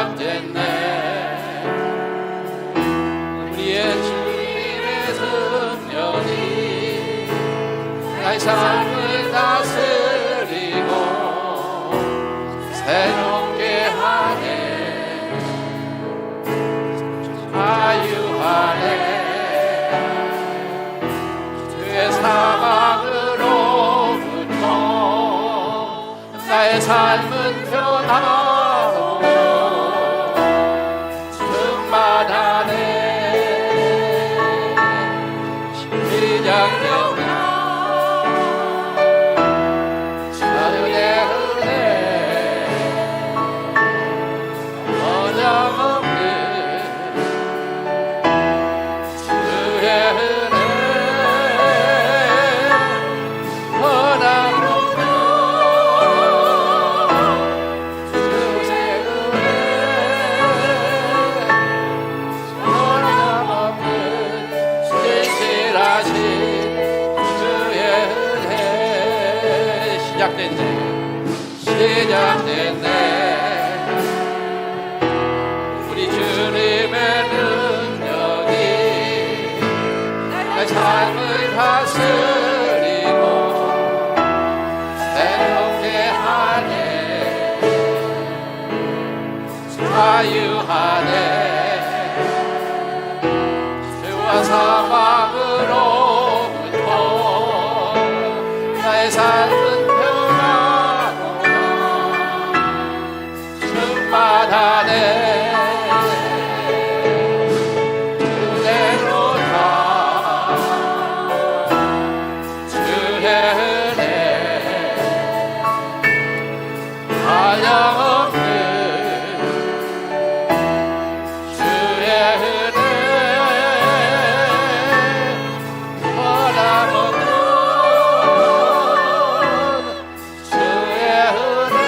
시작됐네. 우리의 주님의 능력이 나의 삶을 다스리고 새롭게 하네. 자유하네. 죄의 사망으로부터 나의 삶은 변하고 충만하네. 시작되네. 자유의 은혜 어장없는 주의 은혜 어장없는 주의 은혜 어장없는 신실하신 주의 은혜. 시작됐네. 시작됐네. 우리 주님의 능력이 나의 삶을 다스리고 새롭게 하네. 자유하네. 죄와 사망으로부터 나의 삶은 변하고 충만하네. 그대로다. 주의 은혜 한량없는 주의 은혜 한량없는 주의 은혜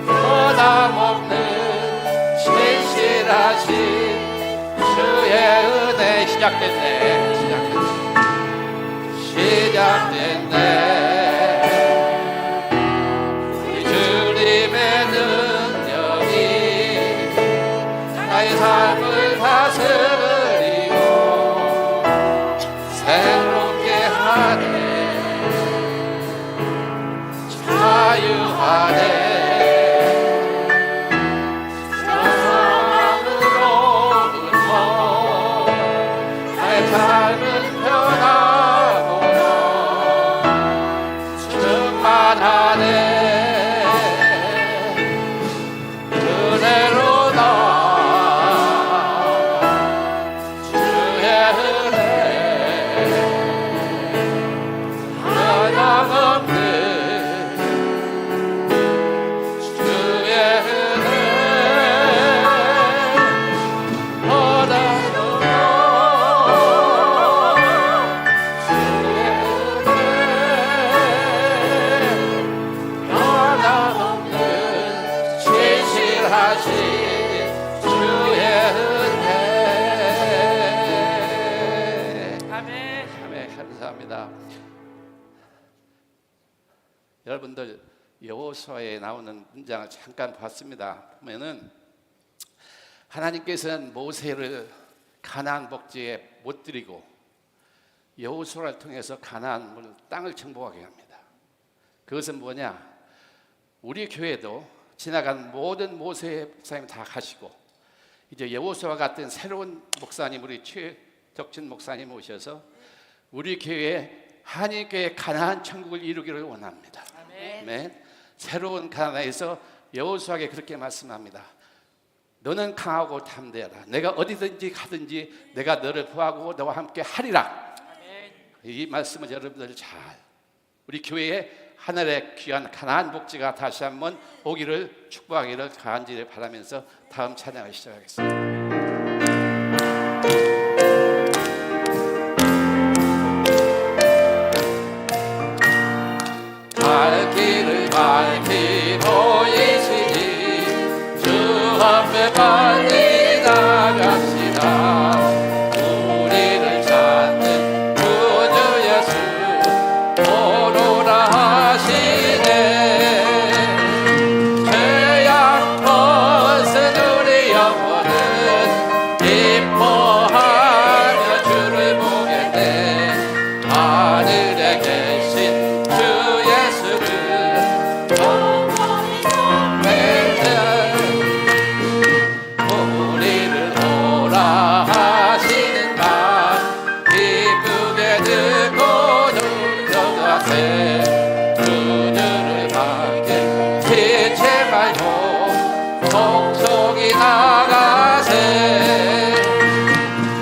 변함없는 신실하신 주의 은혜. 시작됐네. 시작됐네. 우리 주님의 능력이 나의 삶을 다스리고 새롭게 하네. 자유하네. 사망으로부터 나의 삶은 변하고 충만하네. 은혜로다. 주의 은혜 한량없는 주의 은혜 한량없는 주의 은혜 변함없는 신실하신 주의 은혜. 아멘. 아멘. 감사합니다. 여러분들 여호수아에 나오는 문장을 잠깐 봤습니다. 보면은 하나님께서는 모세를 가나안 복지에 못 들이고 여호수아를 통해서 가나안 땅을 정복하게 합니다. 그것은 뭐냐? 우리 교회도 지나간 모든 모세 목사님 다 가시고 이제 여호수아 같은 새로운 목사님, 우리 최덕진 목사님 오셔서 우리 교회에 한인교회 가나안 천국을 이루기를 원합니다. 아멘. 새로운 가나안에서 여호수아에게 그렇게 말씀합니다. 너는 강하고 담대하라. 내가 어디든지 가든지 내가 너를 구하고 너와 함께 하리라. 아멘. 이 말씀을 여러분들 잘 우리 교회에 하늘의 귀한 가나안 복지가 다시 한번 오기를 축복하기를 간절히 바라면서 다음 찬양을 시작하겠습니다. 갈 길을 밝히 보이시니 주 앞에 빨리 나갑시다. 우리를 찾는 구주 예수 오로라 하시네. 기뻐하며 주를 보겠네. 하늘에 계신 주 예수를 영원히 섬기네. 우리를 오라 하시는 말 기쁘게 듣고 눈떠가세. 그들을 밝게 지체 말고 속속이 나가세.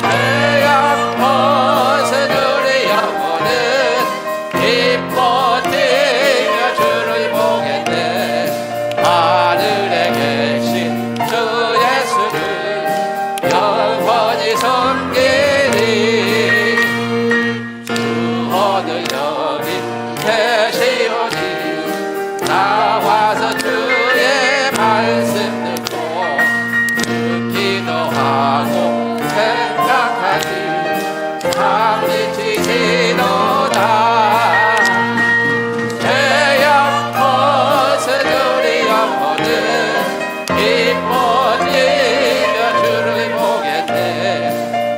태양 벗은 우리 영혼은 기뻐 뛰며 주를 보겠네. 하늘에 계신 주 예수를 영원히 섬기리. 주 오늘 여기 계시오니 나와서 주의 말씀 듣고 기도하고 생각하니 참이 지시노다. 태양 벗은 우리 영혼은 기뻐 뛰며 주를 보겠네.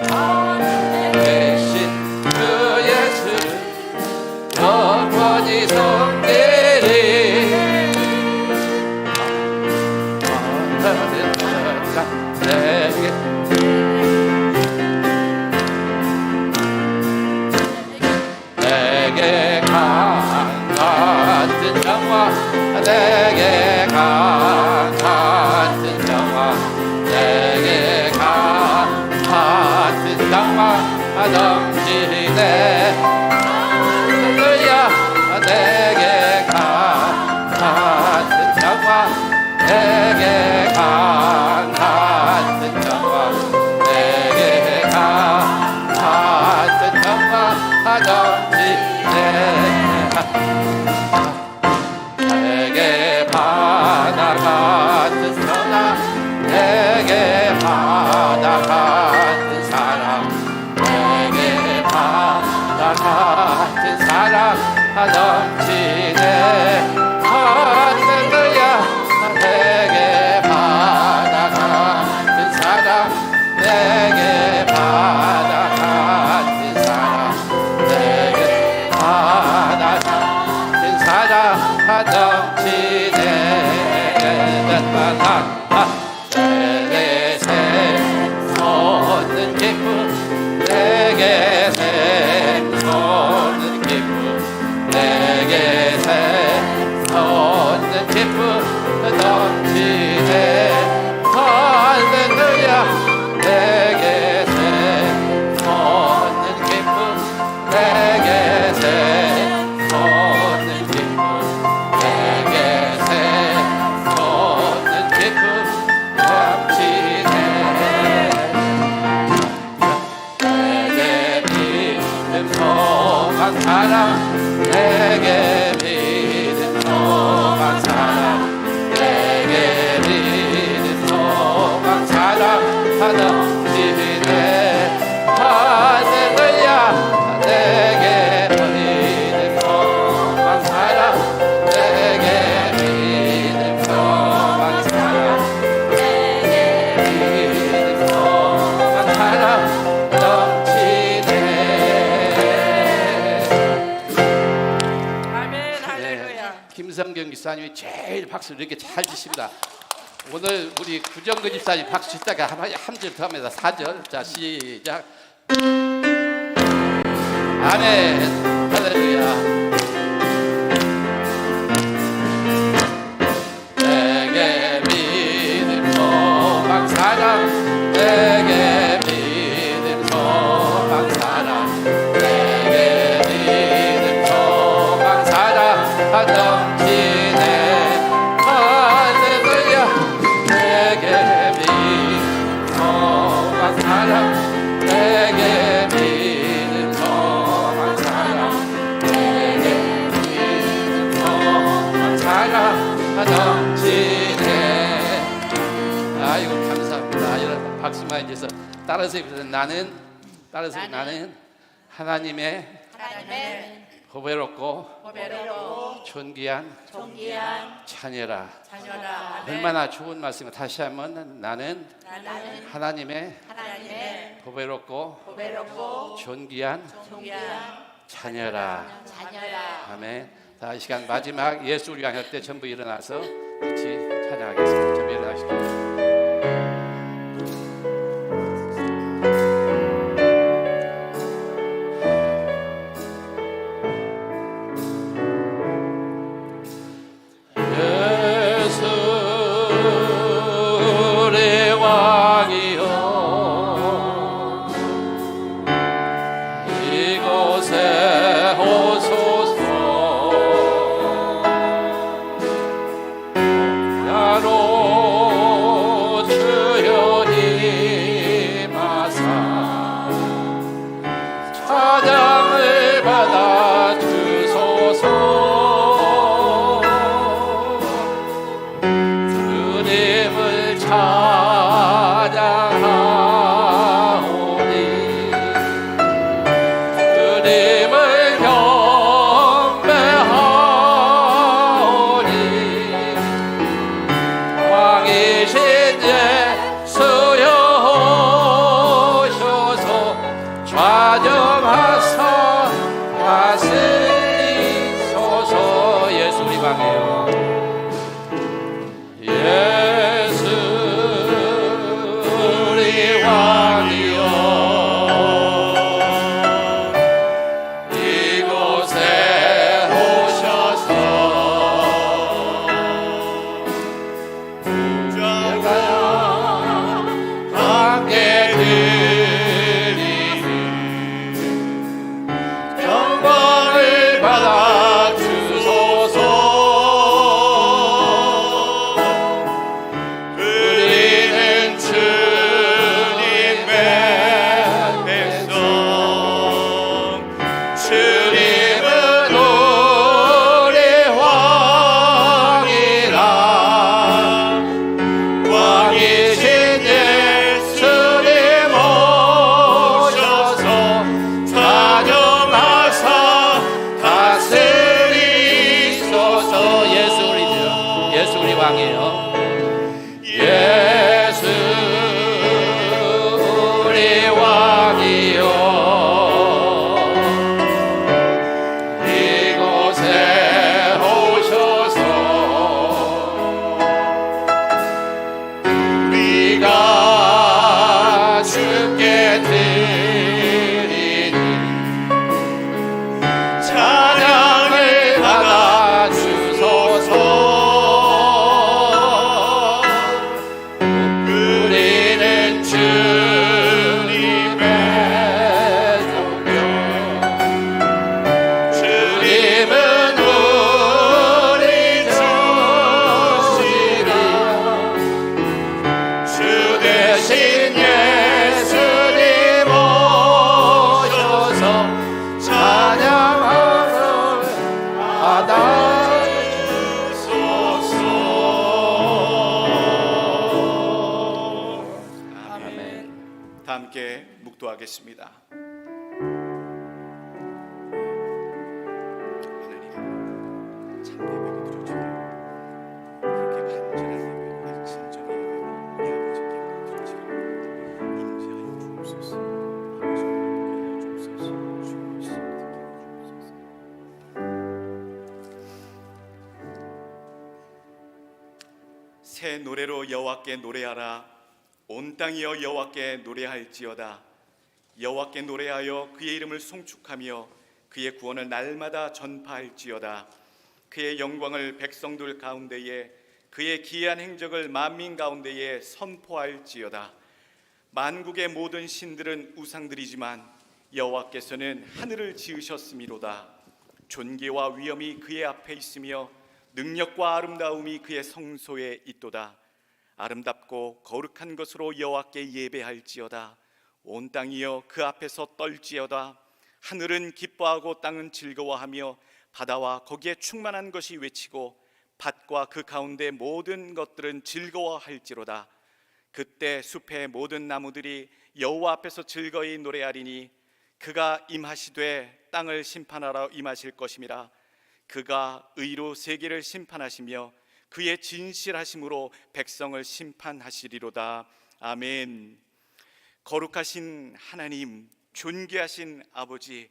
하늘에 계신 주 예수를 영원히 섬기리. 내게 강 같은 영화, 내게 강 같은 영화, 내게 강 같은 영화 넘치네. 할렐루야. 내게 강 같은 영화, 내게 강 같은 영화, 내게 강 같은 영화 넘치네. 내게 바다 같은 사랑, 내게 바다 같은 사랑, 내게 바다 같은 사랑 넘치네. 할렐루야. 내게 바다 같은 사랑, 내게 바다 같은 사랑, 내게 바다 같은 사랑 넘치네. 내게 샘솟는 기쁨, 내게 샘솟는 기쁨, 내게 샘솟는 기쁨 넘치네. 할렐루야. 내게 샘솟는 기쁨, 내게 샘솟는 기쁨, 내게 샘솟는 기쁨 넘치네. 내게 믿음 소망 사랑, 내게 믿음 소망 사랑, 내게 믿음 소망 사랑 넘치네. 할렐루야. 내게 믿음 소망 사랑, 내게 믿음 소망 사랑, 내게 믿음 소망 사랑 넘치네. 아멘. 할렐루야. 김성경 기사님이 제일 박수를 이렇게 잘 치십니다. 오늘 우리 구정근 집사님 박수 치다가 한 절 더 합니다. 4절. 자, 시작. 아멘. 할렐루야. 내게 믿음 소망 사랑, 내게 믿음 소망 사랑, 내게 믿음 소망 사랑 넘치네. 할렐루야. 내게 믿음 소망 사랑, 내게 믿음 소망 사랑, 내게 믿음 소망 사랑 넘치네. 아이고 감사합니다. 여러분 박수만 해주셔서 따라서 나는 하나님의 보배롭고 존귀한 자녀라. 얼마나 좋은 말씀을 다시 하면 나는 하나님의 보배롭고 존귀한 자녀라. 아멘. 자, 이 시간 마지막 예수 우리 왕할 때 전부 일어나서 같이 찬양하겠습니다. 전부 일어나시죠. 묵도하겠습니다. 하나님, 참 예배를 드려주세요. 그렇게 간절한 예배를 진정한 예배를 우리 아버지께 드려주세요. 임재하여 주옵소서. 아버지 주옵소서. 주옵소서. 새 노래로 여호와께 노래하라. 온 땅이여 여호와께 노래할지어다. 여호와께 노래하여 그의 이름을 송축하며 그의 구원을 날마다 전파할지어다. 그의 영광을 백성들 가운데에 그의 기이한 행적을 만민 가운데에 선포할지어다. 만국의 모든 신들은 우상들이지만 여호와께서는 하늘을 지으셨음이로다. 존귀와 위엄이 그의 앞에 있으며 능력과 아름다움이 그의 성소에 있도다. 아름답고 거룩한 것으로 여호와께 예배할지어다. 온 땅이여 그 앞에서 떨지어다. 하늘은 기뻐하고 땅은 즐거워하며 바다와 거기에 충만한 것이 외치고 밭과 그 가운데 모든 것들은 즐거워할지로다. 그때 숲의 모든 나무들이 여호와 앞에서 즐거이 노래하리니 그가 임하시되 땅을 심판하러 임하실 것임이라. 그가 의로 세계를 심판하시며 그의 진실하심으로 백성을 심판하시리로다. 아멘. 거룩하신 하나님, 존귀하신 아버지,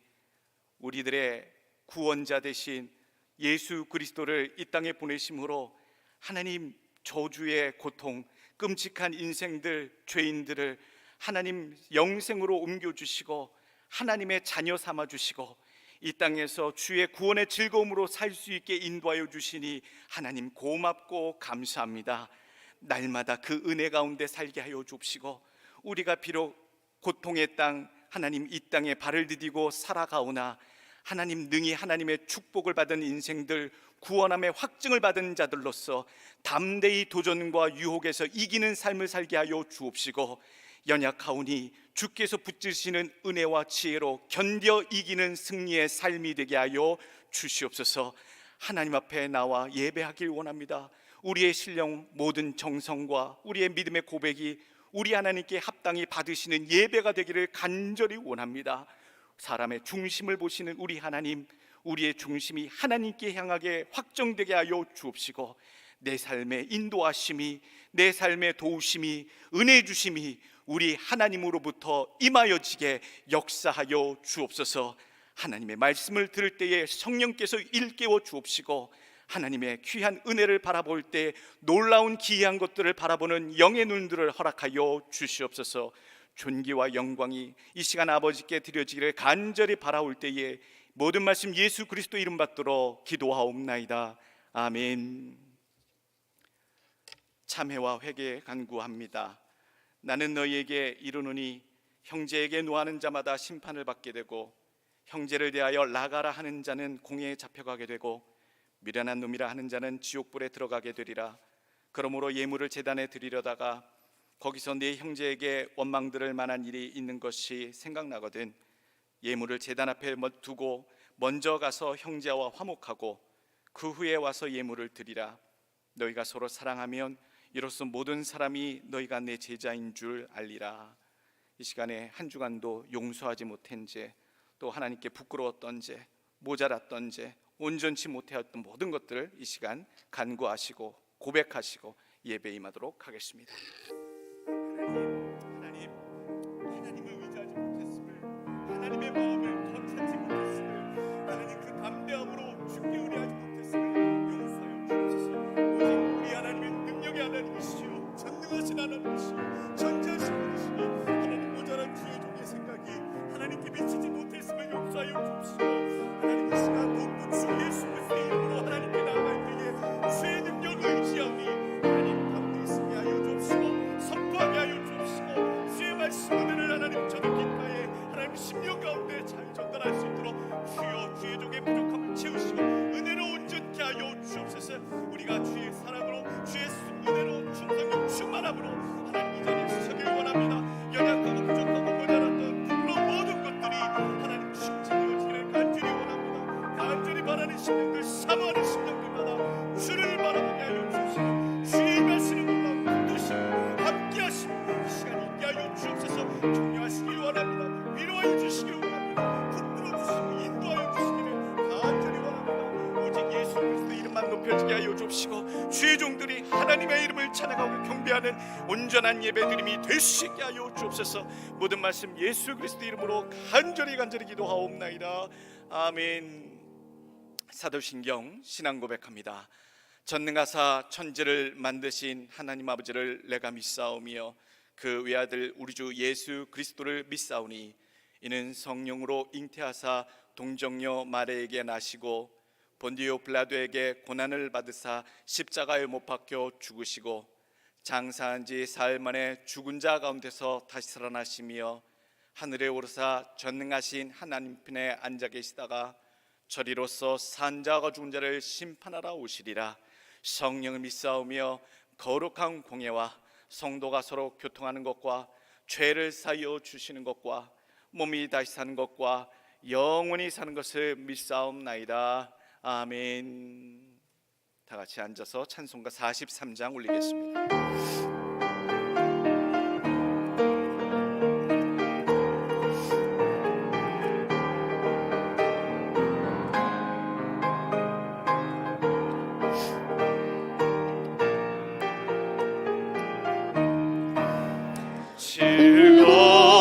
우리들의 구원자 되신 예수 그리스도를 이 땅에 보내심으로 하나님, 저주의 고통, 끔찍한 인생들, 죄인들을 하나님 영생으로 옮겨주시고 하나님의 자녀 삼아주시고 이 땅에서 주의 구원의 즐거움으로 살 수 있게 인도하여 주시니 하나님 고맙고 감사합니다. 날마다 그 은혜 가운데 살게 하여 주옵시고, 우리가 비록 고통의 땅, 하나님 이 땅에 발을 디디고 살아가오나 하나님 능히 하나님의 축복을 받은 인생들, 구원함의 확증을 받은 자들로서 담대히 도전과 유혹에서 이기는 삶을 살게 하여 주옵시고, 연약하오니 주께서 붙드시는 은혜와 지혜로 견뎌 이기는 승리의 삶이 되게 하여 주시옵소서. 하나님 앞에 나와 예배하길 원합니다. 우리의 신령 모든 정성과 우리의 믿음의 고백이 우리 하나님께 합당히 받으시는 예배가 되기를 간절히 원합니다. 사람의 중심을 보시는 우리 하나님, 우리의 중심이 하나님께 향하게 확정되게 하여 주옵시고, 내 삶의 인도하심이, 내 삶의 도우심이, 은혜 주심이 우리 하나님으로부터 임하여지게 역사하여 주옵소서. 하나님의 말씀을 들을 때에 성령께서 일깨워 주옵시고, 하나님의 귀한 은혜를 바라볼 때 놀라운 기이한 것들을 바라보는 영의 눈들을 허락하여 주시옵소서. 존귀와 영광이 이 시간 아버지께 드려지기를 간절히 바라올 때에 모든 말씀 예수 그리스도 이름 받들어 기도하옵나이다. 아멘. 참회와 회개 간구합니다. 나는 너희에게 이르노니 형제에게 노하는 자마다 심판을 받게 되고 형제를 대하여 나가라 하는 자는 공회에 잡혀가게 되고 미련한 놈이라 하는 자는 지옥불에 들어가게 되리라. 그러므로 예물을 제단에 드리려다가 거기서 네 형제에게 원망들을 만한 일이 있는 것이 생각나거든 예물을 제단 앞에 두고 먼저 가서 형제와 화목하고 그 후에 와서 예물을 드리라. 너희가 서로 사랑하면 이로써 모든 사람이 너희가 내 제자인 줄 알리라. 이 시간에 한 주간도 용서하지 못한 죄, 또 하나님께 부끄러웠던 죄, 모자랐던 죄, 온전치 못하였던 모든 것들을 이 시간 간구하시고 고백하시고 예배 임하도록 하겠습니다. 하나님을 의지하지 못했음을, 하나님의 마음을 더 찾지 못했음을, 하나님 그 담대함으로 주께 의뢰하지 못했음을 용서하여 주옵소서. 오직 우리 하나님은 능력의 하나님이시요 전능하신 하나님이시요 전지하신 분이시니 하나님 모자란 주의 종의 생각이 하나님께 미치지 못했음을 용서하여 주옵시고, 하나님 이 시간 높은 주 예수 그리스도의 이름으로 하나님께 나아갈 때에 주의 능력을 의지하니 하나님 담대히 쓰게 하여 주옵시고 선포하게 하여 주옵시고, 주의 말씀 은혜를 하나님 저들 깃바에 하나님 심령 가운데 잘 전달할 수 있도록 주여 주의 종의 부족함을 채우시고 은혜로 온전케 하여 주옵소서. 우리가 주의 사랑으로 주의 은혜로 충성력 충만함으로 하나님 이 자리에 서길 원합니다. 연약하고 부족하고 모자랐던 부끄러운 모든 것들이 하나님 충전되어지기를 간절히 원합니다. 간절히 바라는 심령들, 사모하는 심령들마다 주를 바라보게 하여 주옵시고, 주의 말씀을 놀라운 붙드시고 함께 하시고 이 시간 있게 하여 주옵소서. 격려하시길 원합니다. 위로하여 주시기를 원합니다. 붙들어 주시고 인도하여 주시기를 간절히 원합니다. 오직 예수 그리스도 이름만 높여지게 하여 주옵시고, 주의 종들이 하나님의 이름을 찬양하고 경배하는 온전한 예배드림이 될 수 있게 하여 주옵소서. 모든 말씀 예수 그리스도 이름으로 간절히 기도하옵나이다. 아멘. 사도신경 신앙 고백합니다. 전능하사 천지를 만드신 하나님 아버지를 내가 믿사오며 그 외아들 우리 주 예수 그리스도를 믿사오니 이는 성령으로 잉태하사 동정녀 마리아에게 나시고 본디오 빌라도에게 고난을 받으사 십자가에 못 박혀 죽으시고 장사한 지 사흘 만에 죽은 자 가운데서 다시 살아나시며 하늘에 오르사 전능하신 하나님 편에 앉아 계시다가 저리로서 산 자와 죽은 자를 심판하러 오시리라. 성령을 믿사오며 거룩한 공예와 성도가 서로 교통하는 것과 죄를 사하여 주시는 것과 몸이 다시 사는 것과 영원히 사는 것을 믿사옵나이다. 아멘. 다 같이 앉아서 찬송가 43장 올리겠습니다. 즐거운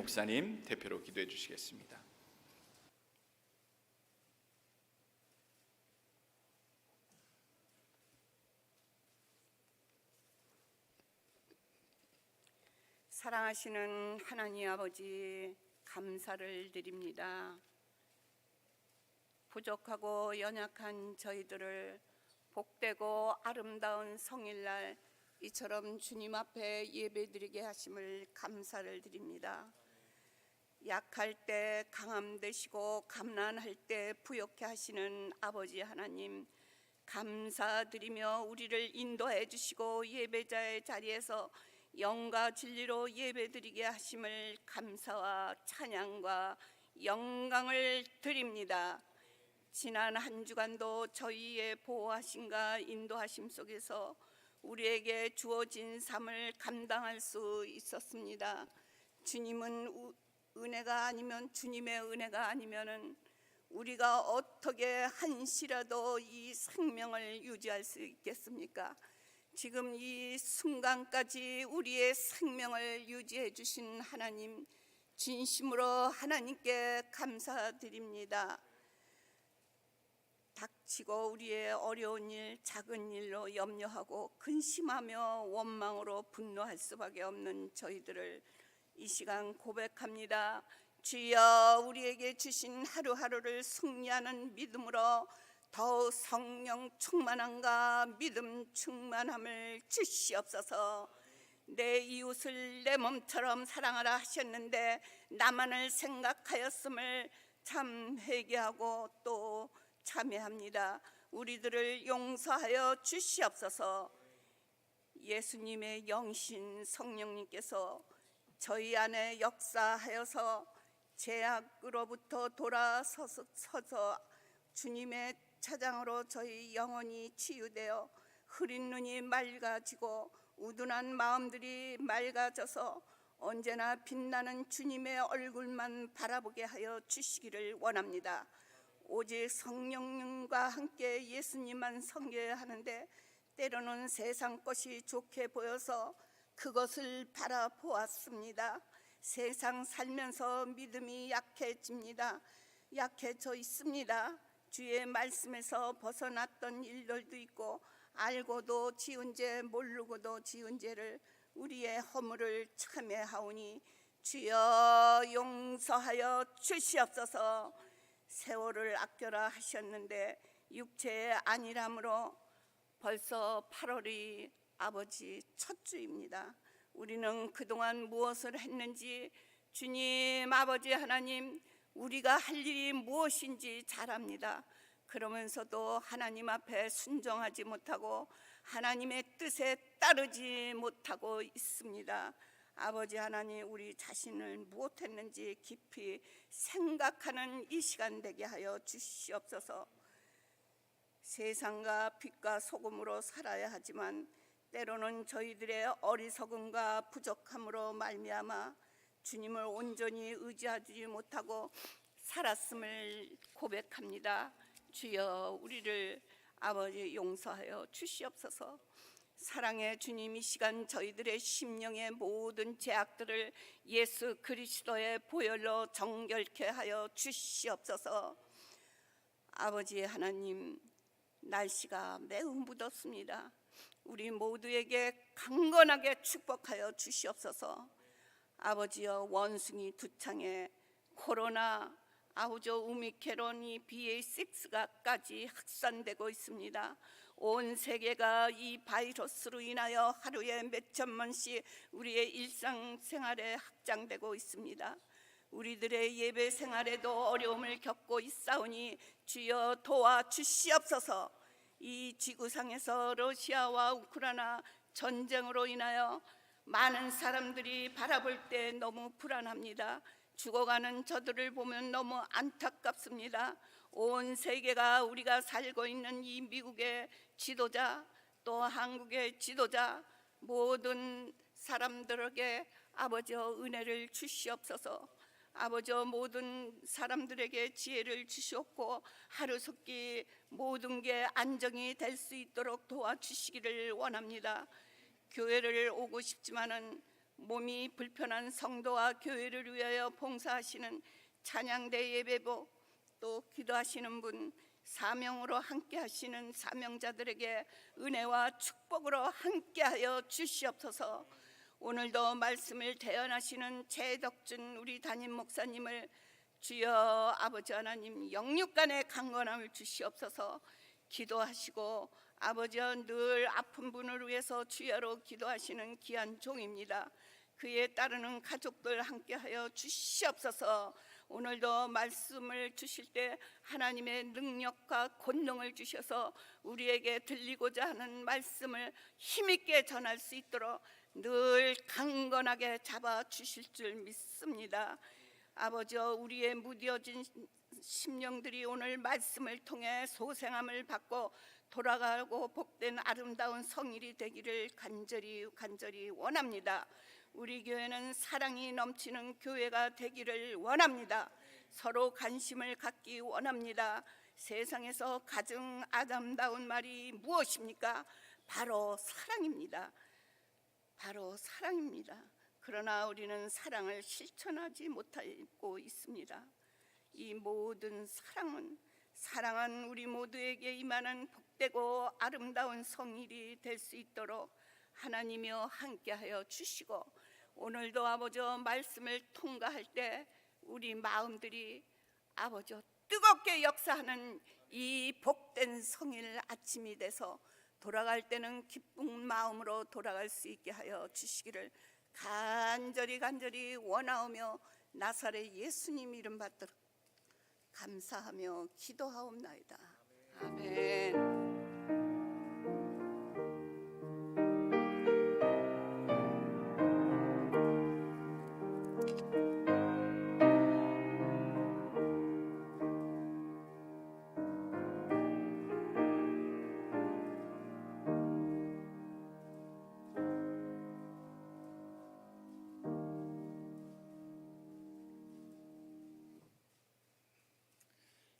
목사님 대표로 기도해 주시겠습니다. 사랑하시는 하나님 아버지, 감사를 드립니다. 부족하고 연약한 저희들을 복되고 아름다운 성일날 이처럼 주님 앞에 예배드리게 하심을 감사를 드립니다. 약할 때 강함 되시고 감난할 때 부욕케 하시는 아버지 하나님, 감사드리며 우리를 인도해 주시고 예배자의 자리에서 영과 진리로 예배드리게 하심을 감사와 찬양과 영광을 드립니다. 지난 한 주간도 저희의 보호하심과 인도하심 속에서 우리에게 주어진 삶을 감당할 수 있었습니다. 주님은 은혜가 아니면, 주님의 은혜가 아니면은 우리가 어떻게 한시라도 이 생명을 유지할 수 있겠습니까? 지금 이 순간까지 우리의 생명을 유지해 주신 하나님, 진심으로 하나님께 감사드립니다. 닥치고 우리의 어려운 일, 작은 일로 염려하고 근심하며 원망으로 분노할 수밖에 없는 저희들을 이 시간 고백합니다. 주여, 우리에게 주신 하루하루를 승리하는 믿음으로 더욱 성령 충만함과 믿음 충만함을 주시옵소서. 내 이웃을 내 몸처럼 사랑하라 하셨는데 나만을 생각하였음을 참 회개하고 또 참회합니다. 우리들을 용서하여 주시옵소서. 예수님의 영신 성령님께서 저희 안에 역사하여서 죄악으로부터 돌아서서 주님의 차장으로 저희 영혼이 치유되어 흐린 눈이 맑아지고 우둔한 마음들이 맑아져서 언제나 빛나는 주님의 얼굴만 바라보게 하여 주시기를 원합니다. 오직 성령님과 함께 예수님만 섬겨야 하는데 때로는 세상 것이 좋게 보여서 그것을 바라보았습니다. 세상 살면서 믿음이 약해집니다. 약해져 있습니다. 주의 말씀에서 벗어났던 일들도 있고 알고도 지은 죄 모르고도 지은 죄를 우리의 허물을 참회하오니 주여 용서하여 주시옵소서. 세월을 아껴라 하셨는데 육체의 안일함으로 벌써 8월이 아버지 첫 주입니다. 우리는 그동안 무엇을 했는지 주님 아버지 하나님, 우리가 할 일이 무엇인지 잘 압니다. 그러면서도 하나님 앞에 순종하지 못하고 하나님의 뜻에 따르지 못하고 있습니다. 아버지 하나님, 우리 자신을 무엇했는지 깊이 생각하는 이 시간 되게 하여 주시옵소서. 세상과 빛과 소금으로 살아야 하지만 때로는 저희들의 어리석음과 부족함으로 말미암아 주님을 온전히 의지하지 못하고 살았음을 고백합니다. 주여, 우리를 아버지 용서하여 주시옵소서. 사랑의 주님, 이 시간 저희들의 심령의 모든 죄악들을 예수 그리스도의 보혈로 정결케 하여 주시옵소서. 아버지 하나님, 날씨가 매우 무덥습니다. 우리 모두에게 강건하게 축복하여 주시옵소서. 아버지여, 원숭이 두창에 코로나, 아우저 오미크론이 BA6까지 확산되고 있습니다. 온 세계가 이 바이러스로 인하여 하루에 몇 천만씩 우리의 일상생활에 확장되고 있습니다. 우리들의 예배 생활에도 어려움을 겪고 있사오니 주여 도와주시옵소서. 이 지구상에서 러시아와 우크라이나 전쟁으로 인하여 많은 사람들이 바라볼 때 너무 불안합니다. 죽어가는 저들을 보면 너무 안타깝습니다. 온 세계가 우리가 살고 있는 이 미국의 지도자, 또 한국의 지도자, 모든 사람들에게 아버지여 은혜를 주시옵소서. 아버지여, 모든 사람들에게 지혜를 주시옵고 하루속히 모든 게 안정이 될 수 있도록 도와주시기를 원합니다. 교회를 오고 싶지만은 몸이 불편한 성도와 교회를 위하여 봉사하시는 찬양대 예배부, 또 기도하시는 분, 사명으로 함께 하시는 사명자들에게 은혜와 축복으로 함께하여 주시옵소서. 오늘도 말씀을 대언하시는 최덕준 우리 담임 목사님을 주여 아버지 하나님 영육간의 강건함을 주시옵소서. 기도하시고 아버지여 늘 아픈 분을 위해서 주여로 기도하시는 귀한 종입니다. 그에 따르는 가족들 함께하여 주시옵소서. 오늘도 말씀을 주실 때 하나님의 능력과 권능을 주셔서 우리에게 들리고자 하는 말씀을 힘있게 전할 수 있도록 늘 강건하게 잡아주실 줄 믿습니다. 아버지여 우리의 무뎌진 심령들이 오늘 말씀을 통해 소생함을 받고 돌아가고 복된 아름다운 성일이 되기를 간절히 원합니다. 우리 교회는 사랑이 넘치는 교회가 되기를 원합니다. 서로 관심을 갖기 원합니다. 세상에서 가장 아름다운 말이 무엇입니까? 바로 사랑입니다. 바로 사랑입니다. 그러나 우리는 사랑을 실천하지 못하고 있습니다. 이 모든 사랑은 우리 모두에게 임하는 복되고 아름다운 성일이 될 수 있도록 하나님이여 함께하여 주시고, 오늘도 아버지여 말씀을 통과할 때 우리 마음들이 아버지여 뜨겁게 역사하는 이 복된 성일 아침이 돼서 돌아갈 때는 기쁜 마음으로 돌아갈 수 있게 하여 주시기를 간절히 원하오며 나사렛 예수님 이름 받들어 감사하며 기도하옵나이다. 아멘.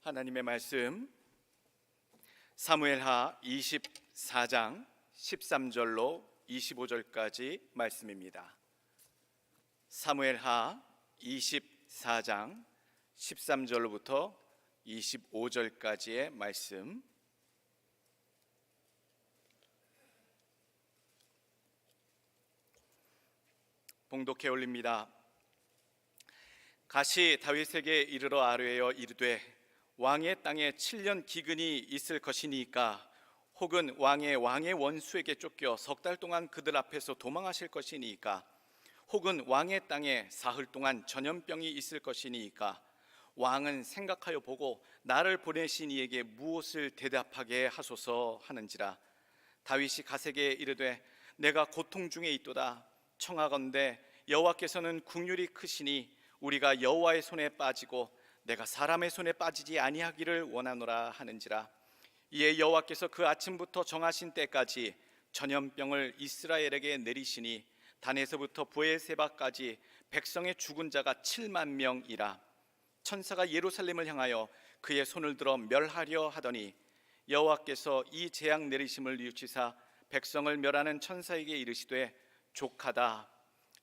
하나님의 말씀 사무엘하 24장 13절로 25절까지 말씀입니다. 사무엘하 24장 13절로부터 25절까지의 말씀, 봉독해 올립니다. 가시 다윗에게 이르러 아뢰어 이르되 왕의 땅에 7년 기근이 있을 것이니까, 혹은 왕의 원수에게 쫓겨 석 달 동안 그들 앞에서 도망하실 것이니까, 혹은 왕의 땅에 사흘 동안 전염병이 있을 것이니까, 왕은 생각하여 보고 나를 보내신 이에게 무엇을 대답하게 하소서 하는지라. 다윗이 가세게 이르되 내가 고통 중에 있도다. 청하건대 여호와께서는 국률이 크시니 우리가 여호와의 손에 빠지고 내가 사람의 손에 빠지지 아니하기를 원하노라 하는지라. 이에 여호와께서 그 아침부터 정하신 때까지 전염병을 이스라엘에게 내리시니 단에서부터 브에세바까지 백성의 죽은 자가 7만 명이라. 천사가 예루살렘을 향하여 그의 손을 들어 멸하려 하더니 여호와께서 이 재앙 내리심을 뉘우치사 백성을 멸하는 천사에게 이르시되 족하다.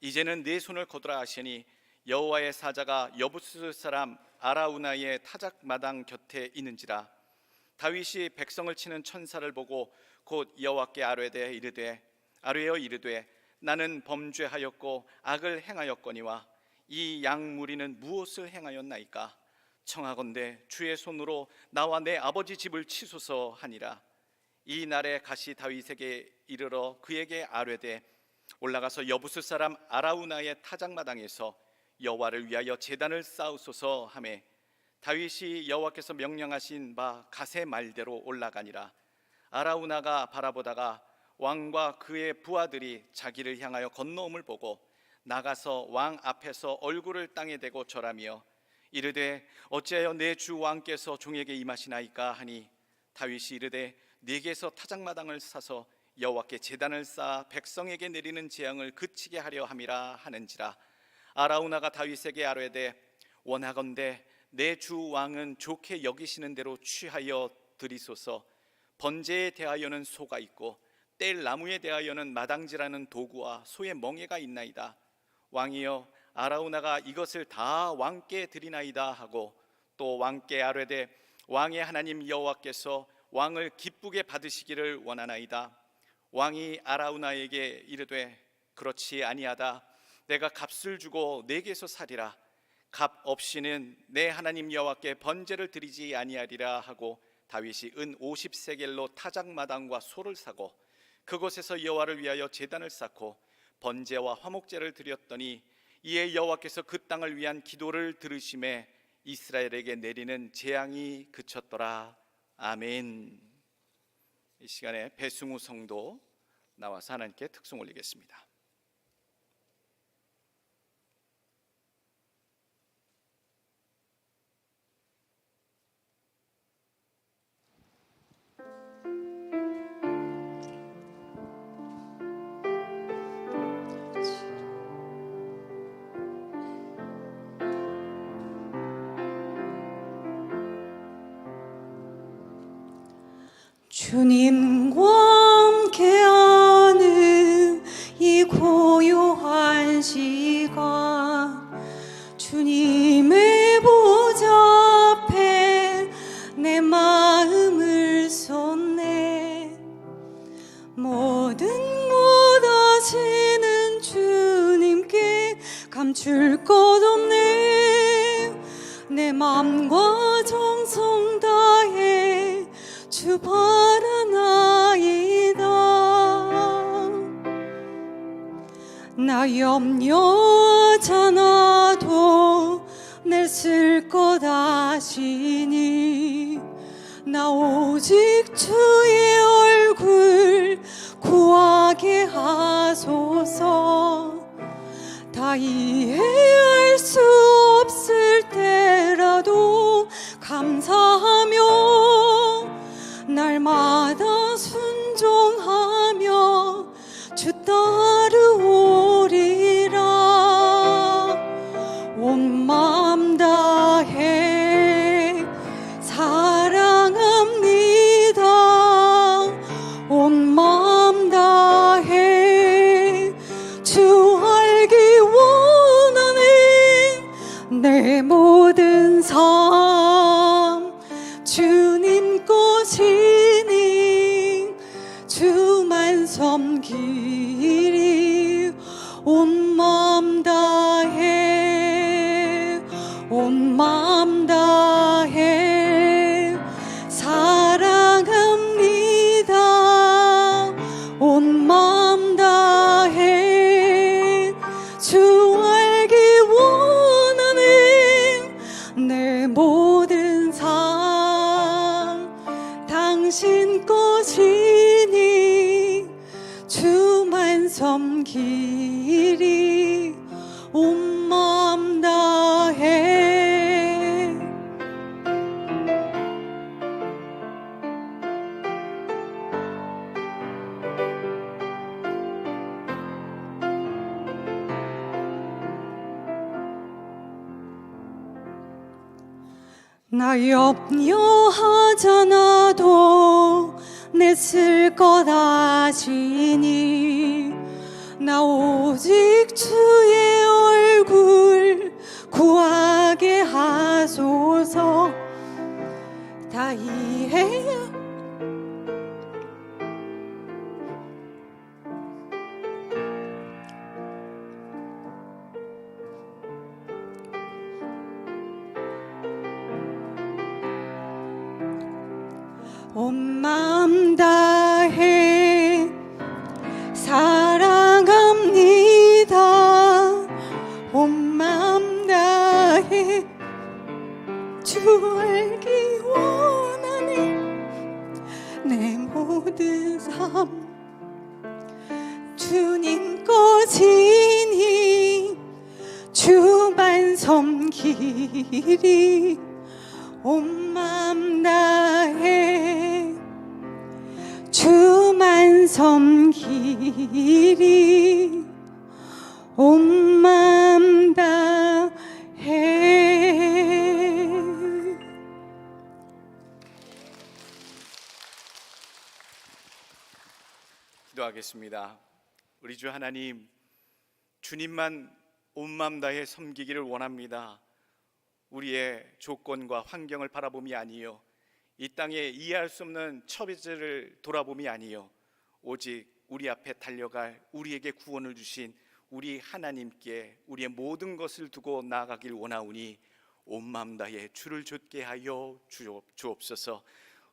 이제는 네 손을 거두라 하시니 여호와의 사자가 여부스 사람 아라우나의 타작마당 곁에 있는지라. 다윗이 백성을 치는 천사를 보고 곧 여호와께 아뢰어 이르되 나는 범죄하였고 악을 행하였거니와 이 양무리는 무엇을 행하였나이까? 청하건대 주의 손으로 나와 내 아버지 집을 치소서 하니라. 이 날에 가시 다윗에게 이르러 그에게 아뢰되 올라가서 여부스 사람 아라우나의 타작마당에서 여호와를 위하여 제단을 쌓으소서 하매 다윗이 여호와께서 명령하신 바 가세 말대로 올라가니라. 아라우나가 바라보다가 왕과 그의 부하들이 자기를 향하여 건너옴을 보고 나가서 왕 앞에서 얼굴을 땅에 대고 절하며 이르되 어찌하여 내 주 왕께서 종에게 임하시나이까 하니 다윗이 이르되 네게서 타작마당을 사서 여호와께 제단을 쌓아 백성에게 내리는 재앙을 그치게 하려 함이라 하는지라. 아라우나가 다윗에게 아뢰되 원하건대 내 주 왕은 좋게 여기시는 대로 취하여 드리소서. 번제에 대하여는 소가 있고 뗄 나무에 대하여는 마당지라는 도구와 소의 멍에가 있나이다. 왕이여 아라우나가 이것을 다 왕께 드리나이다 하고 또 왕께 아뢰되 왕의 하나님 여호와께서 왕을 기쁘게 받으시기를 원하나이다. 왕이 아라우나에게 이르되 그렇지 아니하다. 내가 값을 주고 내게서 사리라. 값 없이는 내 하나님 여호와께 번제를 드리지 아니하리라 하고 다윗이 은 50세겔로 타작마당과 소를 사고 그곳에서 여호와를 위하여 제단을 쌓고 번제와 화목제를 드렸더니 이에 여호와께서 그 땅을 위한 기도를 들으심에 이스라엘에게 내리는 재앙이 그쳤더라. 아멘. 이 시간에 배승우 성도 나와서 하나님께 특송 올리겠습니다. 주님과 함께하는 이 고요한 시간, 주님의 보좌 앞에 내 마음을 쏟네. 모든 것 아시는 주님께 감출 것 없네. 내 맘과 정성 다해 주 바라나이다. 나 염려하지 않아도 내 쓸 것 아시니 나 오직 주의 얼굴 구하게 하소서. 다 이해할 수 없을 때라도 감사하며 날마다 순종하며 주 따르오리라. 온 마음 다해 사랑합니다. 온 마음 다해 주 알기 원하는 내 모든 삶 주님 것이니 주만 섬기리. 온 마음 다해 온 마음 다해 사랑합니다. 온 마음 다해 주 알기 원하는 내 모든 삶 당신 것이니 주만 섬기리. 온 마음 다해 나 염려하지 않아도 내 쓸 것 아시니 나 오직 주의 얼굴 구하게 하소서. 다 이해 온 마음 다해 사랑합니다. 온 마음 다해 주 알기 원하는 내 모든 삶 주님 것이니 주만 섬기리. 온 마음 다해 주만 섬기리. 온 마음 다해. 기도하겠습니다. 우리 주 하나님, 주님만 온 마음 다해 섬기기를 원합니다. 우리의 조건과 환경을 바라봄이 아니요, 이 땅에 이해할 수 없는 처지를 돌아봄이 아니요, 오직 우리 앞에 달려갈 우리에게 구원을 주신 우리 하나님께 우리의 모든 것을 두고 나아가길 원하오니 온 마음 다해 주를 좇게 하여 주옵소서.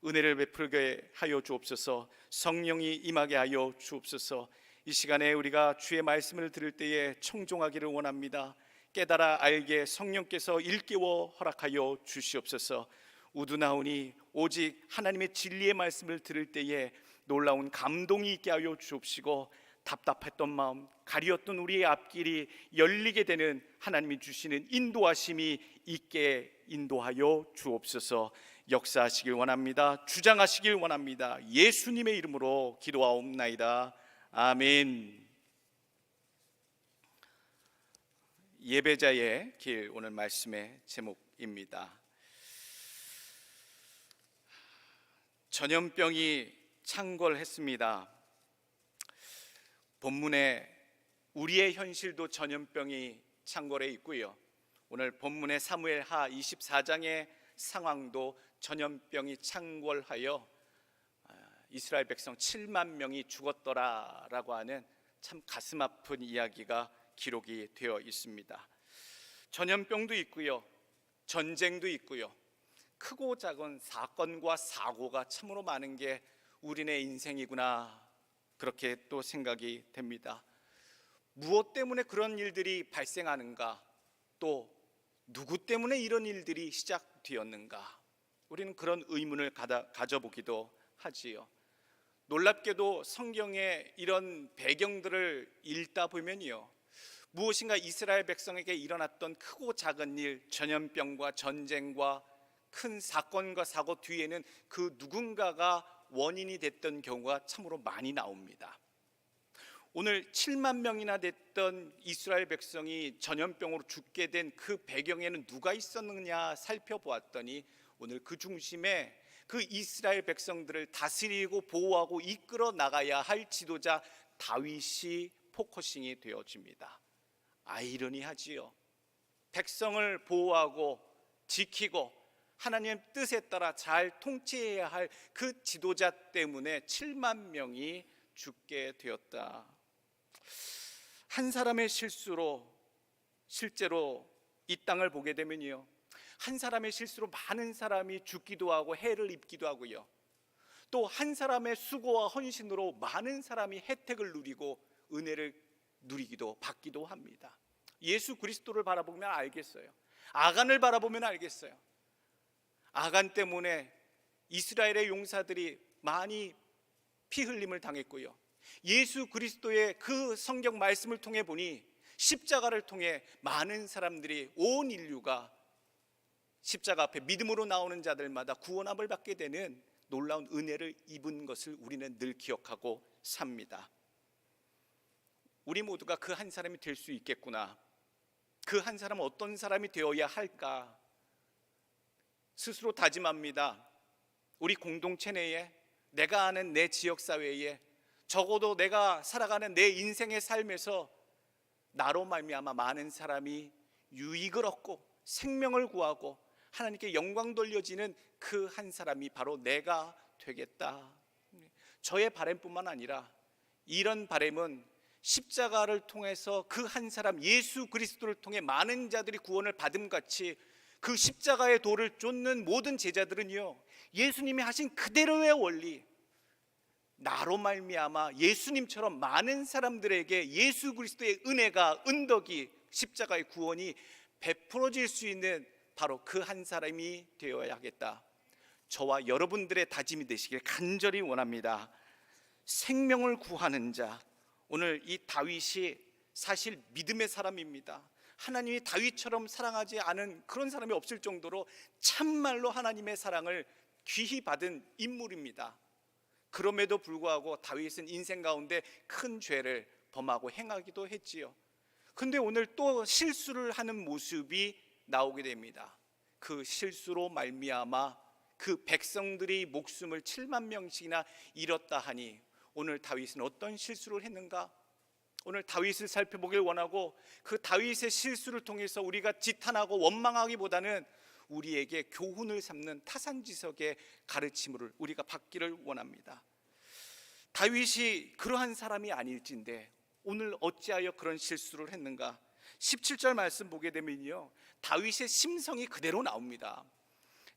은혜를 베풀게 하여 주옵소서. 성령이 임하게 하여 주옵소서. 이 시간에 우리가 주의 말씀을 들을 때에 청종하기를 원합니다. 깨달아 알게 성령께서 일깨워 허락하여 주시옵소서. 우두나오니 오직 하나님의 진리의 말씀을 들을 때에 놀라운 감동이 있게 하여 주옵시고, 답답했던 마음, 가리었던 우리의 앞길이 열리게 되는 하나님이 주시는 인도하심이 있게 인도하여 주옵소서. 역사하시길 원합니다. 주장하시길 원합니다. 예수님의 이름으로 기도하옵나이다. 아멘. 예배자의 길, 오늘 말씀의 제목입니다. 전염병이 창궐했습니다. 본문에 우리의 현실도 전염병이 창궐해 있고요, 오늘 본문의 사무엘하 24장의 상황도 전염병이 창궐하여 이스라엘 백성 7만 명이 죽었더라라고 하는 참 가슴 아픈 이야기가 기록이 되어 있습니다. 전염병도 있고요, 전쟁도 있고요, 크고 작은 사건과 사고가 참으로 많은 게 우리네 인생이구나, 그렇게 또 생각이 됩니다. 무엇 때문에 그런 일들이 발생하는가, 또 누구 때문에 이런 일들이 시작되었는가, 우리는 그런 의문을 가져보기도 하지요. 놀랍게도 성경의 이런 배경들을 읽다 보면요, 무엇인가 이스라엘 백성에게 일어났던 크고 작은 일, 전염병과 전쟁과 큰 사건과 사고 뒤에는 그 누군가가 원인이 됐던 경우가 참으로 많이 나옵니다. 오늘 7만 명이나 됐던 이스라엘 백성이 전염병으로 죽게 된 그 배경에는 누가 있었느냐 살펴보았더니, 오늘 그 중심에 그 이스라엘 백성들을 다스리고 보호하고 이끌어 나가야 할 지도자 다윗이 포커싱이 되어집니다. 아이러니하지요. 백성을 보호하고 지키고 하나님의 뜻에 따라 잘 통치해야 할 그 지도자 때문에 7만 명이 죽게 되었다. 한 사람의 실수로 실제로 이 땅을 보게 되면요, 한 사람의 실수로 많은 사람이 죽기도 하고 해를 입기도 하고요, 또 한 사람의 수고와 헌신으로 많은 사람이 혜택을 누리고 은혜를 누리기도 받기도 합니다. 예수 그리스도를 바라보면 알겠어요. 아간을 바라보면 알겠어요. 아간 때문에 이스라엘의 용사들이 많이 피 흘림을 당했고요, 예수 그리스도의 그 성경 말씀을 통해 보니 십자가를 통해 많은 사람들이, 온 인류가 십자가 앞에 믿음으로 나오는 자들마다 구원함을 받게 되는 놀라운 은혜를 입은 것을 우리는 늘 기억하고 삽니다. 우리 모두가 그 한 사람이 될 수 있겠구나, 그 한 사람은 어떤 사람이 되어야 할까 스스로 다짐합니다. 우리 공동체 내에, 내가 아는 내 지역사회에, 적어도 내가 살아가는 내 인생의 삶에서 나로 말미암아 많은 사람이 유익을 얻고 생명을 구하고 하나님께 영광 돌려지는 그 한 사람이 바로 내가 되겠다. 저의 바람뿐만 아니라 이런 바람은 십자가를 통해서 그 한 사람 예수 그리스도를 통해 많은 자들이 구원을 받음같이 그 십자가의 도를 쫓는 모든 제자들은요, 예수님이 하신 그대로의 원리, 나로 말미암아 예수님처럼 많은 사람들에게 예수 그리스도의 은혜가, 은덕이, 십자가의 구원이 베풀어질 수 있는 바로 그 한 사람이 되어야 하겠다. 저와 여러분들의 다짐이 되시길 간절히 원합니다. 생명을 구하는 자, 오늘 이 다윗이 사실 믿음의 사람입니다. 하나님이 다윗처럼 사랑하지 않은 그런 사람이 없을 정도로 참말로 하나님의 사랑을 귀히 받은 인물입니다. 그럼에도 불구하고 다윗은 인생 가운데 큰 죄를 범하고 행하기도 했지요. 근데 오늘 또 실수를 하는 모습이 나오게 됩니다. 그 실수로 말미암아 그 백성들이 목숨을 7만 명씩이나 잃었다 하니, 오늘 다윗은 어떤 실수를 했는가? 오늘 다윗을 살펴보길 원하고 그 다윗의 실수를 통해서 우리가 지탄하고 원망하기보다는 우리에게 교훈을 삼는 타산지석의 가르침을 우리가 받기를 원합니다. 다윗이 그러한 사람이 아닐진데 오늘 어찌하여 그런 실수를 했는가? 17절 말씀 보게 되면요, 다윗의 심성이 그대로 나옵니다.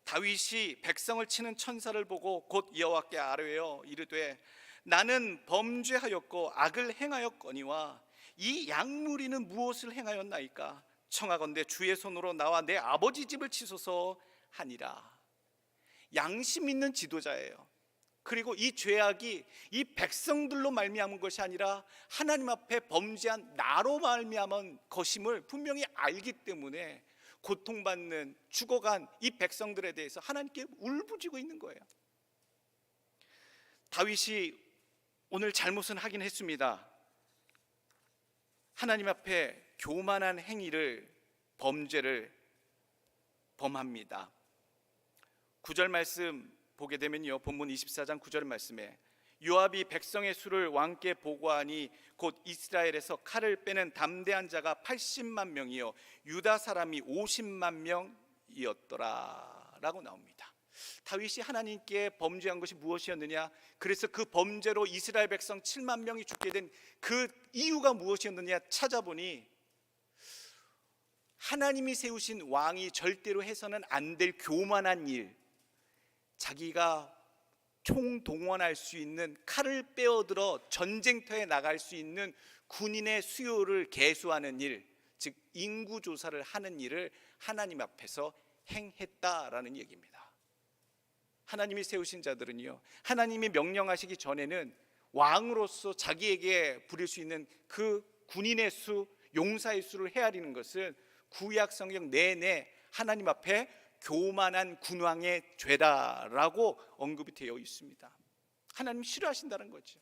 다윗이 백성을 치는 천사를 보고 곧 여호와께 아뢰어 이르되 나는 범죄하였고 악을 행하였거니와 이 양무리는 무엇을 행하였나이까? 청하건대 주의 손으로 나와 내 아버지 집을 치소서 하니라. 양심 있는 지도자예요. 그리고 이 죄악이 이 백성들로 말미암은 것이 아니라 하나님 앞에 범죄한 나로 말미암은 것임을 분명히 알기 때문에 고통받는 죽어간 이 백성들에 대해서 하나님께 울부짖고 있는 거예요. 다윗이 오늘 잘못은 하긴 했습니다. 하나님 앞에 교만한 행위를, 범죄를 범합니다. 9절 말씀 보게 되면요, 본문 24장 9절 말씀에 요압이 백성의 수를 왕께 보고하니 곧 이스라엘에서 칼을 빼는 담대한 자가 80만 명이요 유다 사람이 50만 명이었더라 라고 나옵니다. 다윗이 하나님께 범죄한 것이 무엇이었느냐? 그래서 그 범죄로 이스라엘 백성 7만 명이 죽게 된 그 이유가 무엇이었느냐 찾아보니 하나님이 세우신 왕이 절대로 해서는 안 될 교만한 일, 자기가 총동원할 수 있는 칼을 빼어들어 전쟁터에 나갈 수 있는 군인의 수요를 계수하는 일, 즉 인구조사를 하는 일을 하나님 앞에서 행했다라는 얘기입니다. 하나님이 세우신 자들은요, 하나님이 명령하시기 전에는 왕으로서 자기에게 부릴 수 있는 그 군인의 수, 용사의 수를 헤아리는 것은 구약 성경 내내 하나님 앞에 교만한 군왕의 죄다라고 언급이 되어 있습니다. 하나님 싫어하신다는 거죠.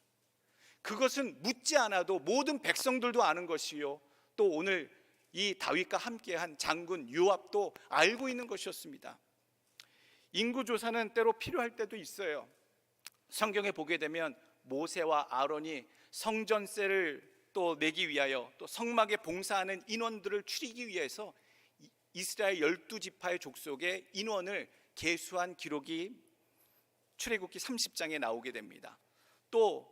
그것은 묻지 않아도 모든 백성들도 아는 것이요, 또 오늘 이 다윗과 함께한 장군 요압도 알고 있는 것이었습니다. 인구조사는 때로 필요할 때도 있어요. 성경에 보게 되면 모세와 아론이 성전세를 또 내기 위하여 또 성막에 봉사하는 인원들을 추리기 위해서 이스라엘 12지파의 족속의 인원을 계수한 기록이 출애굽기 30장에 나오게 됩니다. 또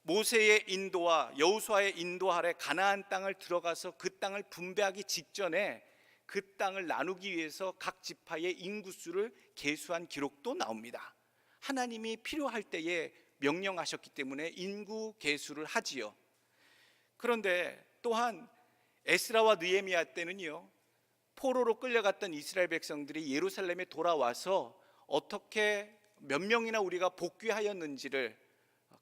모세의 인도와 여호수아의 인도 아래 가나안 땅을 들어가서 그 땅을 분배하기 직전에 그 땅을 나누기 위해서 각 지파의 인구수를 계수한 기록도 나옵니다. 하나님이 필요할 때에 명령하셨기 때문에 인구 계수를 하지요. 그런데 또한 에스라와 느헤미야 때는요, 포로로 끌려갔던 이스라엘 백성들이 예루살렘에 돌아와서 어떻게 몇 명이나 우리가 복귀하였는지를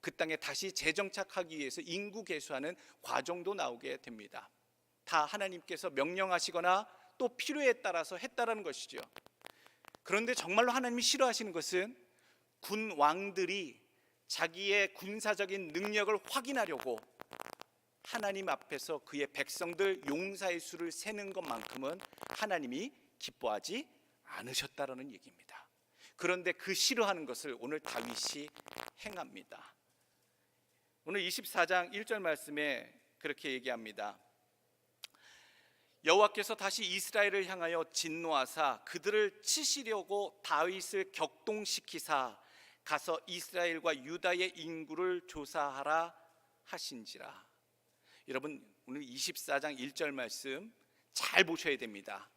그 땅에 다시 재정착하기 위해서 인구 계수하는 과정도 나오게 됩니다. 다 하나님께서 명령하시거나 또 필요에 따라서 했다라는 것이죠. 그런데 정말로 하나님이 싫어하시는 것은 군 왕들이 자기의 군사적인 능력을 확인하려고 하나님 앞에서 그의 백성들 용사의 수를 세는 것만큼은 하나님이 기뻐하지 않으셨다라는 얘기입니다. 그런데 그 싫어하는 것을 오늘 다윗이 행합니다. 오늘 24장 1절 말씀에 그렇게 얘기합니다. 여호와께서 다시 이스라엘을 향하여 진노하사 그들을 치시려고 다윗을 격동시키사 가서 이스라엘과 유다의 인구를 조사하라 하신지라. 여러분, 오늘 24장 1절 말씀 잘 보셔야 됩니다.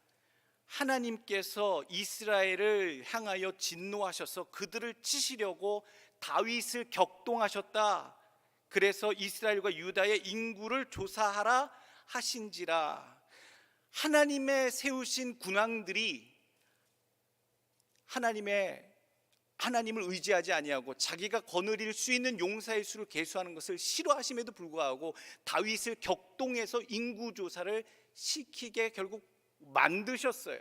하나님께서 이스라엘을 향하여 진노하셔서 그들을 치시려고 다윗을 격동하셨다. 그래서 이스라엘과 유다의 인구를 조사하라 하신지라. 하나님의 세우신 군왕들이 하나님을 의지하지 아니하고 자기가 거느릴 수 있는 용사의 수를 계수하는 것을 싫어하심에도 불구하고 다윗을 격동해서 인구조사를 시키게 결국 만드셨어요.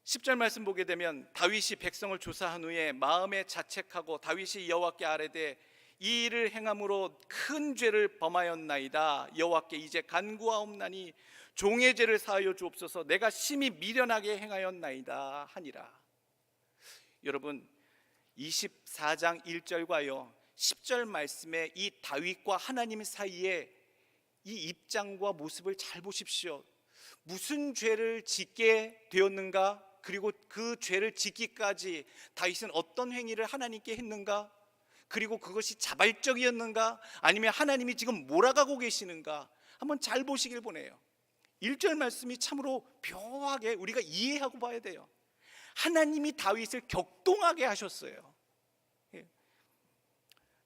10절 말씀 보게 되면 다윗이 백성을 조사한 후에 마음에 자책하고 다윗이 여호와께 아뢰되 이 일을 행함으로 큰 죄를 범하였나이다. 여호와께 이제 간구하옵나니 종의 죄를 사하여 주옵소서. 내가 심히 미련하게 행하였나이다 하니라. 여러분 24장 1절과요 10절 말씀에 이 다윗과 하나님 사이에 이 입장과 모습을 잘 보십시오. 무슨 죄를 짓게 되었는가? 그리고 그 죄를 짓기까지 다윗은 어떤 행위를 하나님께 했는가? 그리고 그것이 자발적이었는가? 아니면 하나님이 지금 몰아가고 계시는가? 한번 잘 보시길 보내요. 1절 말씀이 참으로 묘하게 우리가 이해하고 봐야 돼요. 하나님이 다윗을 격동하게 하셨어요.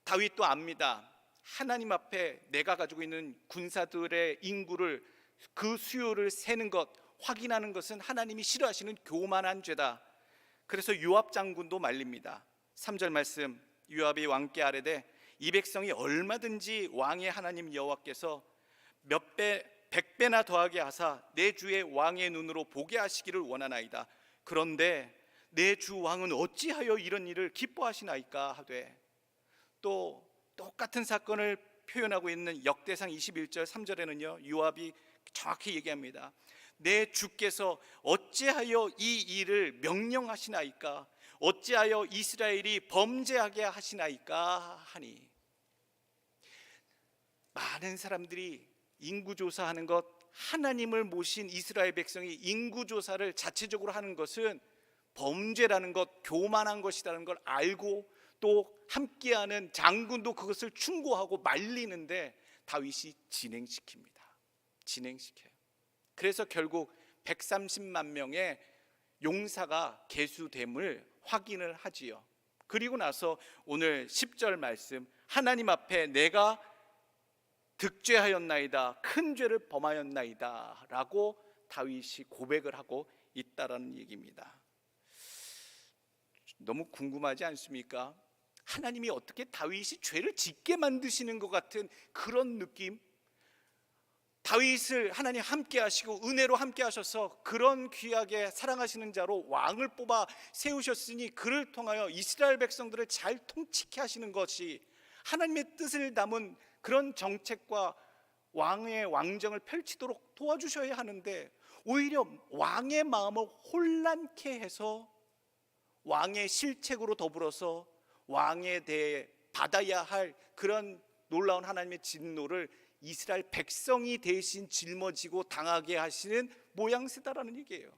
다윗도 압니다. 하나님 앞에 내가 가지고 있는 군사들의 인구를 그 수요를 세는 것, 확인하는 것은 하나님이 싫어하시는 교만한 죄다. 그래서 요압 장군도 말립니다. 3절 말씀, 요압이 왕께 아뢰되 이 백성이 얼마든지 왕의 하나님 여호와께서 몇 배, 100배나 더하게 하사 내 주의 왕의 눈으로 보게 하시기를 원하나이다. 그런데 내 주 왕은 어찌하여 이런 일을 기뻐하시나이까 하되, 또 똑같은 사건을 표현하고 있는 역대상 21절 3절에는요 요압이 정확히 얘기합니다. 내 주께서 어찌하여 이 일을 명령하시나이까? 어찌하여 이스라엘이 범죄하게 하시나이까 하니. 많은 사람들이 인구조사하는 것, 하나님을 모신 이스라엘 백성이 인구조사를 자체적으로 하는 것은 범죄라는 것, 교만한 것이라는 걸 알고 또 함께하는 장군도 그것을 충고하고 말리는데 다윗이 진행시켜요. 그래서 결국 130만 명의 용사가 계수됨을 확인을 하지요. 그리고 나서 오늘 10절 말씀, 하나님 앞에 내가 득죄하였나이다, 큰 죄를 범하였나이다 라고 다윗이 고백을 하고 있다라는 얘기입니다. 너무 궁금하지 않습니까? 하나님이 어떻게 다윗이 죄를 짓게 만드시는 것 같은 그런 느낌? 다윗을 하나님 함께 하시고 은혜로 함께 하셔서 그런 귀하게 사랑하시는 자로 왕을 뽑아 세우셨으니 그를 통하여 이스라엘 백성들을 잘 통치케 하시는 것이 하나님의 뜻을 담은 그런 정책과 왕의 왕정을 펼치도록 도와주셔야 하는데, 오히려 왕의 마음을 혼란케 해서 왕의 실책으로 더불어서 왕에 대해 받아야 할 그런 놀라운 하나님의 진노를 이스라엘 백성이 대신 짊어지고 당하게 하시는 모양새다라는 얘기예요.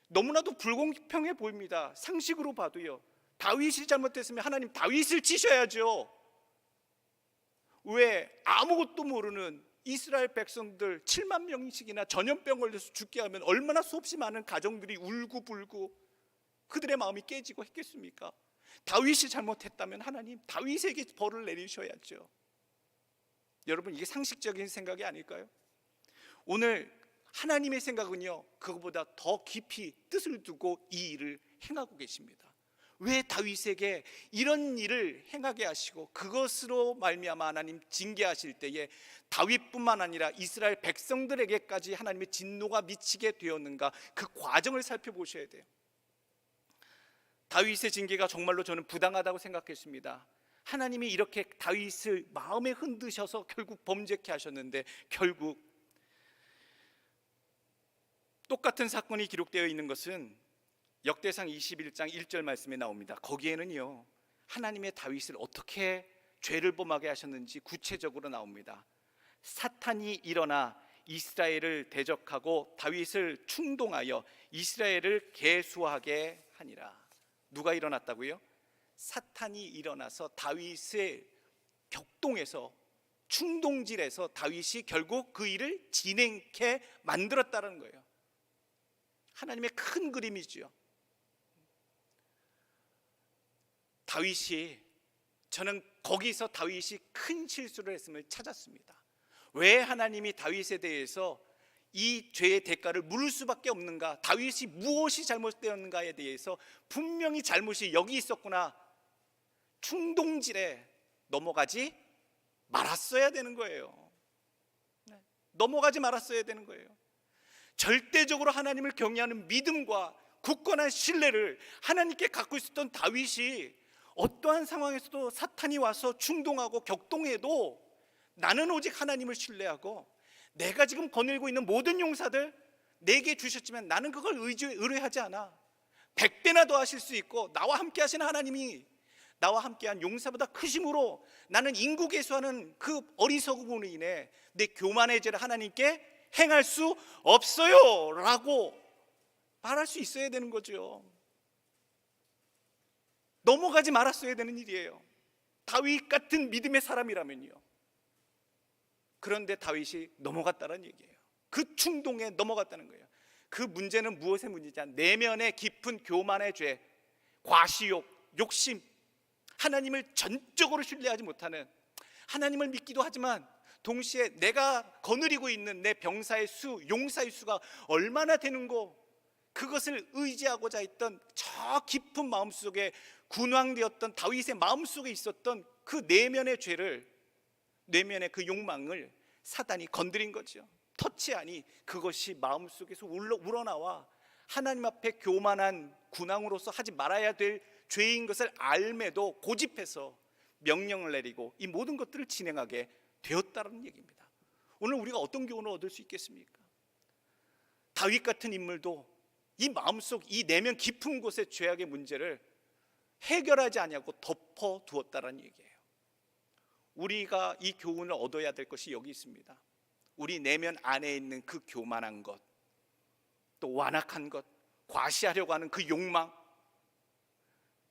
너무나도 불공평해 보입니다. 상식으로 봐도요. 다윗이 잘못했으면 하나님 다윗을 치셔야죠. 왜 아무것도 모르는 이스라엘 백성들 7만 명씩이나 전염병 걸려서 죽게 하면 얼마나 수없이 많은 가정들이 울고불고 그들의 마음이 깨지고 했겠습니까? 다윗이 잘못했다면 하나님 다윗에게 벌을 내리셔야죠. 여러분, 이게 상식적인 생각이 아닐까요? 오늘 하나님의 생각은요 그것보다 더 깊이 뜻을 두고 이 일을 행하고 계십니다. 왜 다윗에게 이런 일을 행하게 하시고 그것으로 말미암아 하나님 징계하실 때에 다윗뿐만 아니라 이스라엘 백성들에게까지 하나님의 진노가 미치게 되었는가, 그 과정을 살펴보셔야 돼요. 다윗의 징계가 정말로 저는 부당하다고 생각했습니다. 하나님이 이렇게 다윗을 마음에 흔드셔서 결국 범죄케 하셨는데, 결국 똑같은 사건이 기록되어 있는 것은 역대상 21장 1절 말씀에 나옵니다. 거기에는요 하나님의 다윗을 어떻게 죄를 범하게 하셨는지 구체적으로 나옵니다. 사탄이 일어나 이스라엘을 대적하고 다윗을 충동하여 이스라엘을 계수하게 하니라. 누가 일어났다고요? 사탄이 일어나서 다윗의 격동해서 충동질해서 다윗이 결국 그 일을 진행케 만들었다는 거예요. 하나님의 큰 그림이지요. 다윗이, 저는 거기서 다윗이 큰 실수를 했음을 찾았습니다. 왜 하나님이 다윗에 대해서 이 죄의 대가를 물을 수밖에 없는가, 다윗이 무엇이 잘못되었는가에 대해서 분명히 잘못이 여기 있었구나, 충동질에 넘어가지 말았어야 되는 거예요. 넘어가지 말았어야 되는 거예요. 절대적으로 하나님을 경외하는 믿음과 굳건한 신뢰를 하나님께 갖고 있었던 다윗이 어떠한 상황에서도 사탄이 와서 충동하고 격동해도 나는 오직 하나님을 신뢰하고, 내가 지금 거느리고 있는 모든 용사들 내게 주셨지만 나는 그걸 의뢰하지 않아, 100배나 더 하실 수 있고, 나와 함께 하시는 하나님이 나와 함께한 용사보다 크심으로 나는 인구 계수하는 그 어리석음으로 인해 내 교만의 죄를 하나님께 행할 수 없어요 라고 말할 수 있어야 되는 거죠. 넘어가지 말았어야 되는 일이에요. 다윗 같은 믿음의 사람이라면요. 그런데 다윗이 넘어갔다는 얘기예요. 그 충동에 넘어갔다는 거예요. 그 문제는 무엇의 문제냐? 내면의 깊은 교만의 죄, 과시욕, 욕심, 하나님을 전적으로 신뢰하지 못하는, 하나님을 믿기도 하지만 동시에 내가 거느리고 있는 내 병사의 수, 용사의 수가 얼마나 되는고, 그것을 의지하고자 했던 저 깊은 마음속에 군왕되었던 다윗의 마음속에 있었던 그 내면의 죄를, 내면의 그 욕망을 사단이 건드린 거죠. 터치하니 그것이 마음속에서 우러나와 하나님 앞에 교만한 군왕으로서 하지 말아야 될 죄인 것을 알매도 고집해서 명령을 내리고 이 모든 것들을 진행하게 되었다는 얘기입니다. 오늘 우리가 어떤 교훈을 얻을 수 있겠습니까? 다윗 같은 인물도 이 마음속, 이 내면 깊은 곳의 죄악의 문제를 해결하지 아니하고 덮어두었다는 얘기예요. 우리가 이 교훈을 얻어야 될 것이 여기 있습니다. 우리 내면 안에 있는 그 교만한 것, 또 완악한 것, 과시하려고 하는 그 욕망,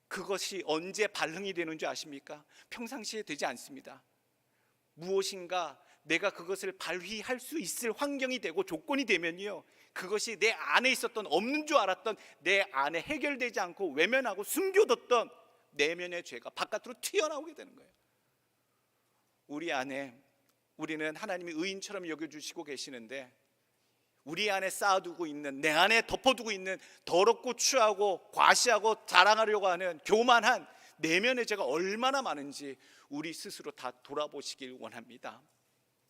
그것이 언제 발흥이 되는 줄 아십니까? 평상시에 되지 않습니다. 무엇인가 내가 그것을 발휘할 수 있을 환경이 되고 조건이 되면요, 그것이 내 안에 있었던, 없는 줄 알았던 내 안에 해결되지 않고 외면하고 숨겨뒀던 내면의 죄가 바깥으로 튀어나오게 되는 거예요. 우리 안에, 우리는 하나님이 의인처럼 여겨주시고 계시는데 우리 안에 쌓아두고 있는, 내 안에 덮어두고 있는 더럽고 추하고 과시하고 자랑하려고 하는 교만한 내면의 죄가 얼마나 많은지 우리 스스로 다 돌아보시길 원합니다.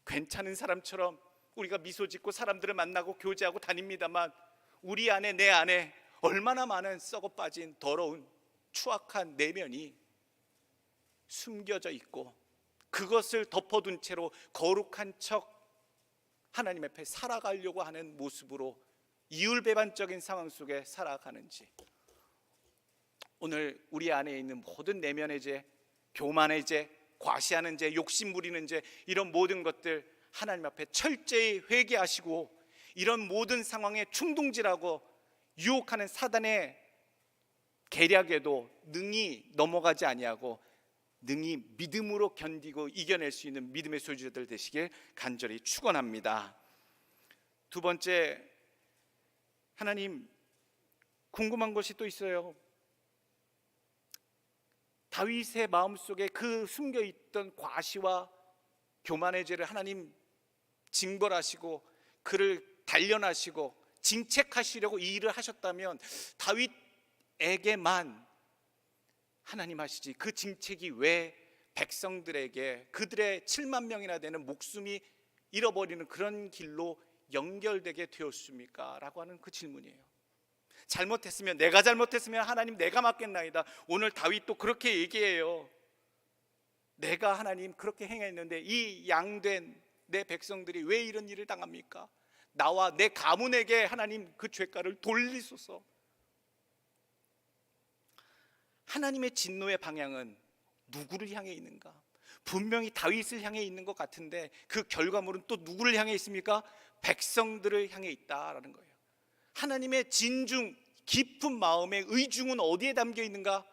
괜찮은 사람처럼 우리가 미소 짓고 사람들을 만나고 교제하고 다닙니다만 우리 안에, 내 안에 얼마나 많은 썩어 빠진 더러운 추악한 내면이 숨겨져 있고, 그것을 덮어둔 채로 거룩한 척 하나님 앞에 살아가려고 하는 모습으로 이율배반적인 상황 속에 살아가는지, 오늘 우리 안에 있는 모든 내면의 죄, 교만의 죄, 과시하는 죄, 욕심 부리는 죄, 이런 모든 것들 하나님 앞에 철저히 회개하시고, 이런 모든 상황에 충동질하고 유혹하는 사단의 계략에도 능히 넘어가지 아니하고 능히 믿음으로 견디고 이겨낼 수 있는 믿음의 소유자들 되시길 간절히 축원합니다. 두 번째, 하나님 궁금한 것이 또 있어요. 다윗의 마음속에 그 숨겨있던 과시와 교만의 죄를 하나님 징벌하시고 그를 단련하시고 징책하시려고 이 일을 하셨다면 다윗에게만 하나님 하시지, 그 징책이 왜 백성들에게, 그들의 7만 명이나 되는 목숨이 잃어버리는 그런 길로 연결되게 되었습니까? 라고 하는 그 질문이에요. 잘못했으면, 내가 잘못했으면 하나님 내가 맡겠나이다. 오늘 다윗도 그렇게 얘기해요. 내가 하나님 그렇게 행했는데 이 양된 내 백성들이 왜 이런 일을 당합니까? 나와 내 가문에게 하나님 그 죄가를 돌리소서. 하나님의 진노의 방향은 누구를 향해 있는가? 분명히 다윗을 향해 있는 것 같은데 그 결과물은 또 누구를 향해 있습니까? 백성들을 향해 있다라는 거예요. 하나님의 진중, 깊은 마음의 의중은 어디에 담겨 있는가?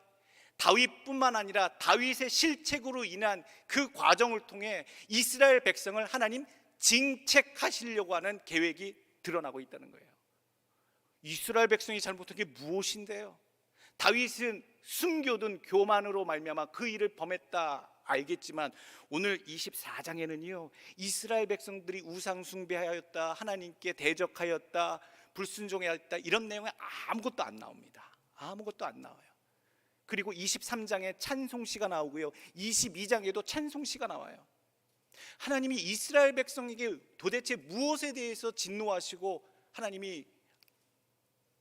다윗뿐만 아니라 다윗의 실책으로 인한 그 과정을 통해 이스라엘 백성을 하나님 징책하시려고 하는 계획이 드러나고 있다는 거예요. 이스라엘 백성이 잘못한 게 무엇인데요? 다윗은 숨겨둔 교만으로 말미암아 그 일을 범했다 알겠지만 오늘 24장에는요 이스라엘 백성들이 우상 숭배하였다, 하나님께 대적하였다, 불순종하였다, 이런 내용이 아무것도 안 나옵니다. 아무것도 안 나와요. 그리고 23장에 찬송시가 나오고요 22장에도 찬송시가 나와요. 하나님이 이스라엘 백성에게 도대체 무엇에 대해서 진노하시고 하나님이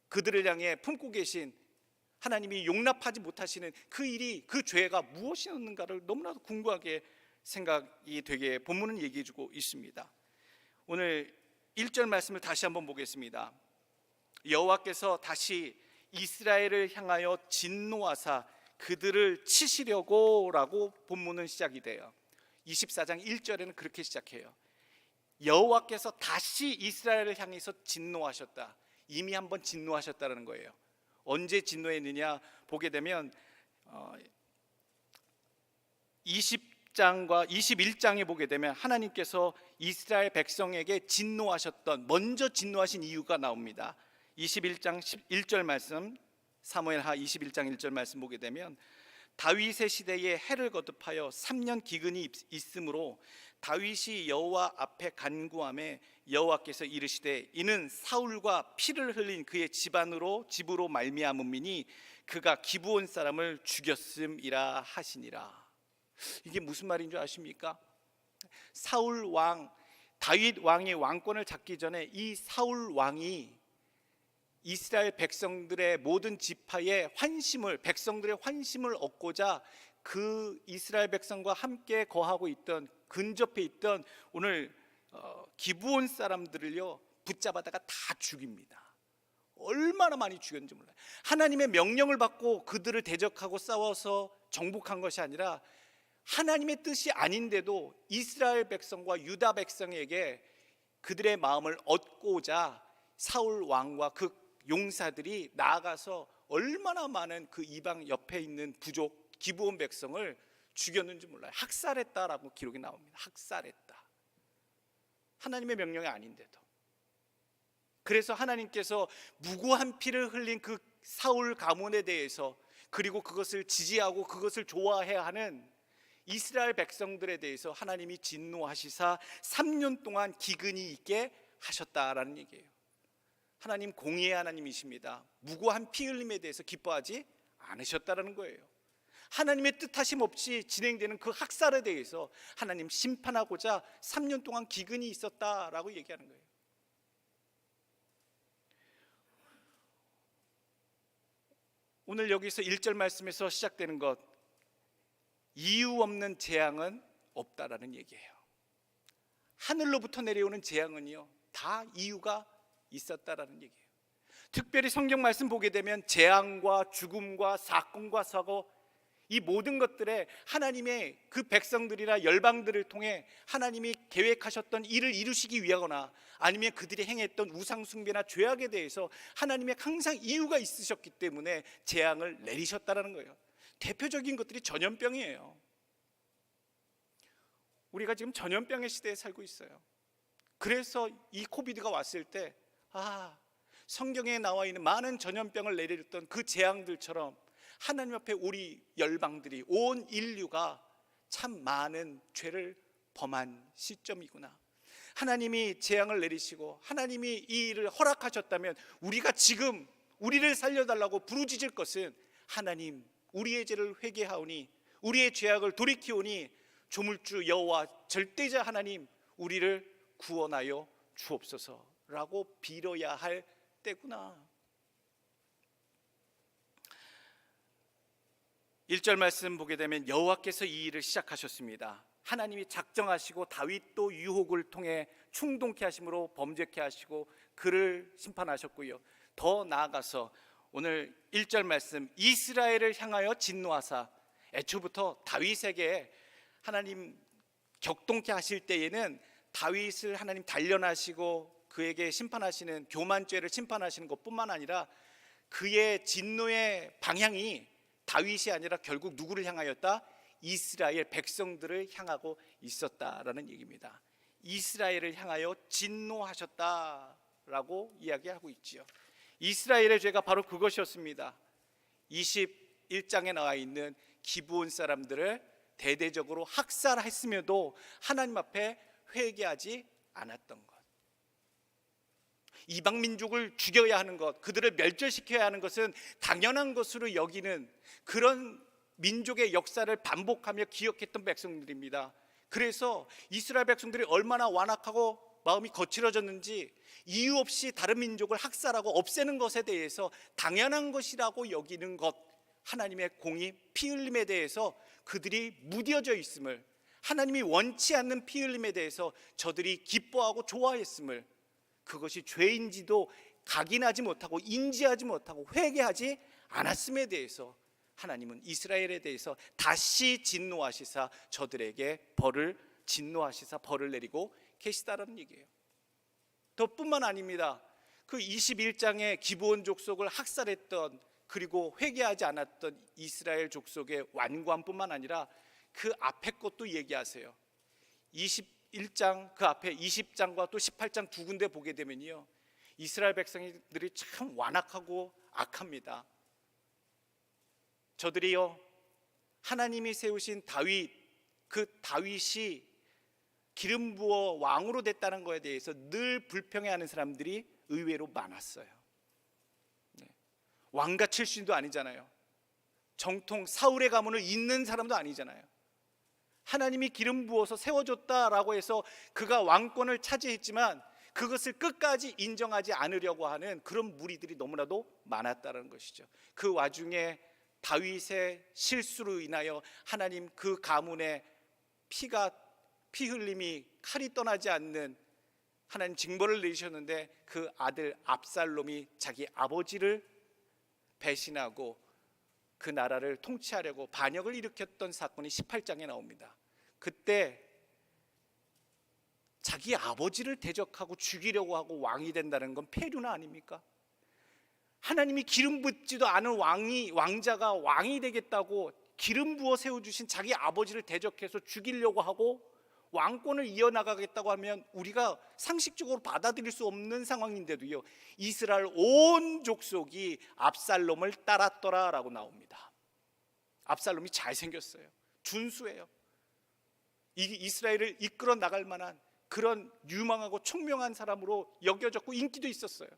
그들을 향해 품고 계신, 하나님이 용납하지 못하시는 그 일이, 그 죄가 무엇이었는가를 너무나도 궁금하게 생각이 되게 본문은 얘기해 주고 있습니다. 오늘 1절 말씀을 다시 한번 보겠습니다. 여호와께서 다시 이스라엘을 향하여 진노하사 그들을 치시려고라고 본문은 시작이 돼요. 24장 1절에는 그렇게 시작해요. 여호와께서 다시 이스라엘을 향해서 진노하셨다. 이미 한번 진노하셨다는 거예요. 언제 진노했느냐 보게 되면 20장과 21장에 보게 되면 하나님께서 이스라엘 백성에게 먼저 진노하신 이유가 나옵니다. 21장 1절 말씀, 사무엘하 21장 1절 말씀 보게 되면 다윗의 시대에 해를 거듭하여 3년 기근이 있으므로 다윗이 여호와 앞에 간구하매 여호와께서 이르시되 이는 사울과 피를 흘린 그의 집으로 말미암음이니 그가 기브온 사람을 죽였음이라 하시니라. 이게 무슨 말인 줄 아십니까? 사울 왕, 다윗 왕의 왕권을 잡기 전에 이 사울 왕이 이스라엘 백성들의 모든 지파의 백성들의 환심을 얻고자 그 이스라엘 백성과 함께 거하고 있던, 근접해 있던 오늘 기브온 사람들을요 붙잡아다가 다 죽입니다. 얼마나 많이 죽였는지 몰라요. 하나님의 명령을 받고 그들을 대적하고 싸워서 정복한 것이 아니라 하나님의 뜻이 아닌데도 이스라엘 백성과 유다 백성에게 그들의 마음을 얻고자 사울 왕과 그 용사들이 나아가서 얼마나 많은 그 이방 옆에 있는 부족 기브온 백성을 죽였는지 몰라요. 학살했다라고 기록이 나옵니다. 학살했다. 하나님의 명령이 아닌데도. 그래서 하나님께서 무고한 피를 흘린 그 사울 가문에 대해서, 그리고 그것을 지지하고 그것을 좋아해야 하는 이스라엘 백성들에 대해서 하나님이 진노하시사 3년 동안 기근이 있게 하셨다라는 얘기예요. 하나님 공의의 하나님이십니다. 무고한 피 흘림에 대해서 기뻐하지 않으셨다라는 거예요. 하나님의 뜻하심 없이 진행되는 그 학살에 대해서 하나님 심판하고자 3년 동안 기근이 있었다라고 얘기하는 거예요. 오늘 여기서 1절 말씀에서 시작되는 것, 이유 없는 재앙은 없다라는 얘기예요. 하늘로부터 내려오는 재앙은요 다 이유가 있었다라는 얘기예요. 특별히 성경 말씀 보게 되면 재앙과 죽음과 사건과 사고, 이 모든 것들에 하나님의 그 백성들이나 열방들을 통해 하나님이 계획하셨던 일을 이루시기 위하거나 아니면 그들이 행했던 우상 숭배나 죄악에 대해서 하나님의 항상 이유가 있으셨기 때문에 재앙을 내리셨다라는 거예요. 대표적인 것들이 전염병이에요. 우리가 지금 전염병의 시대에 살고 있어요. 그래서 이 코비드가 왔을 때 성경에 나와 있는 많은 전염병을 내렸던 그 재앙들처럼 하나님 앞에 우리 열방들이, 온 인류가 참 많은 죄를 범한 시점이구나. 하나님이 재앙을 내리시고 하나님이 이 일을 허락하셨다면 우리가 지금 우리를 살려달라고 부르짖을 것은 하나님, 우리의 죄를 회개하오니 우리의 죄악을 돌이키오니 조물주 여호와 절대자 하나님, 우리를 구원하여 주옵소서라고 빌어야 할 때구나. 1절 말씀 보게 되면 여호와께서 이 일을 시작하셨습니다. 하나님이 작정하시고 다윗도 유혹을 통해 충동케 하심으로 범죄케 하시고 그를 심판하셨고요. 더 나아가서 오늘 1절 말씀, 이스라엘을 향하여 진노하사, 애초부터 다윗에게 하나님 격동케 하실 때에는 다윗을 하나님 단련하시고 그에게 심판하시는 교만죄를 심판하시는 것뿐만 아니라 그의 진노의 방향이 다윗이 아니라 결국 누구를 향하였다? 이스라엘 백성들을 향하고 있었다라는 얘기입니다. 이스라엘을 향하여 진노하셨다라고 이야기하고 있지요. 이스라엘의 죄가 바로 그것이었습니다. 21장에 나와 있는 기브온 사람들을 대대적으로 학살했음에도 하나님 앞에 회개하지 않았던 것, 이방 민족을 죽여야 하는 것, 그들을 멸절시켜야 하는 것은 당연한 것으로 여기는 그런 민족의 역사를 반복하며 기억했던 백성들입니다. 그래서 이스라엘 백성들이 얼마나 완악하고 마음이 거칠어졌는지 이유 없이 다른 민족을 학살하고 없애는 것에 대해서 당연한 것이라고 여기는 것, 하나님의 공의, 피 흘림에 대해서 그들이 무뎌져 있음을, 하나님이 원치 않는 피 흘림에 대해서 저들이 기뻐하고 좋아했음을, 그것이 죄인지도 각인하지 못하고 인지하지 못하고 회개하지 않았음에 대해서 하나님은 이스라엘에 대해서 다시 진노하시사 저들에게 진노하시사 벌을 내리고 계시다라는 얘기예요. 뿐만 아닙니다. 그 21장의 기브온 족속을 학살했던, 그리고 회개하지 않았던 이스라엘 족속의 완고함뿐만 아니라 그 앞에 것도 얘기하세요. 21장 그 앞에 20장과 또 18장 두 군데 보게 되면요, 이스라엘 백성들이 참 완악하고 악합니다. 저들이요, 하나님이 세우신 다윗, 그 다윗이 기름 부어 왕으로 됐다는 것에 대해서 늘 불평해하는 사람들이 의외로 많았어요. 왕가 출신도 아니잖아요. 정통 사울의 가문을 잇는 사람도 아니잖아요. 하나님이 기름 부어서 세워줬다라고 해서 그가 왕권을 차지했지만 그것을 끝까지 인정하지 않으려고 하는 그런 무리들이 너무나도 많았다는 것이죠. 그 와중에 다윗의 실수로 인하여 하나님 그 가문의 피 흘림이 칼이 떠나지 않는 하나님 징벌을 내리셨는데, 그 아들 압살롬이 자기 아버지를 배신하고 그 나라를 통치하려고 반역을 일으켰던 사건이 18장에 나옵니다. 그때 자기 아버지를 대적하고 죽이려고 하고 왕이 된다는 건 폐륜화 아닙니까? 하나님이 기름 붓지도 않은 왕자가 왕이 되겠다고 기름 부어 세워주신 자기 아버지를 대적해서 죽이려고 하고 왕권을 이어나가겠다고 하면 우리가 상식적으로 받아들일 수 없는 상황인데도요, 이스라엘 온 족속이 압살롬을 따랐더라라고 나옵니다. 압살롬이 잘생겼어요. 준수해요. 이스라엘을 이끌어 나갈 만한 그런 유망하고 총명한 사람으로 여겨졌고 인기도 있었어요.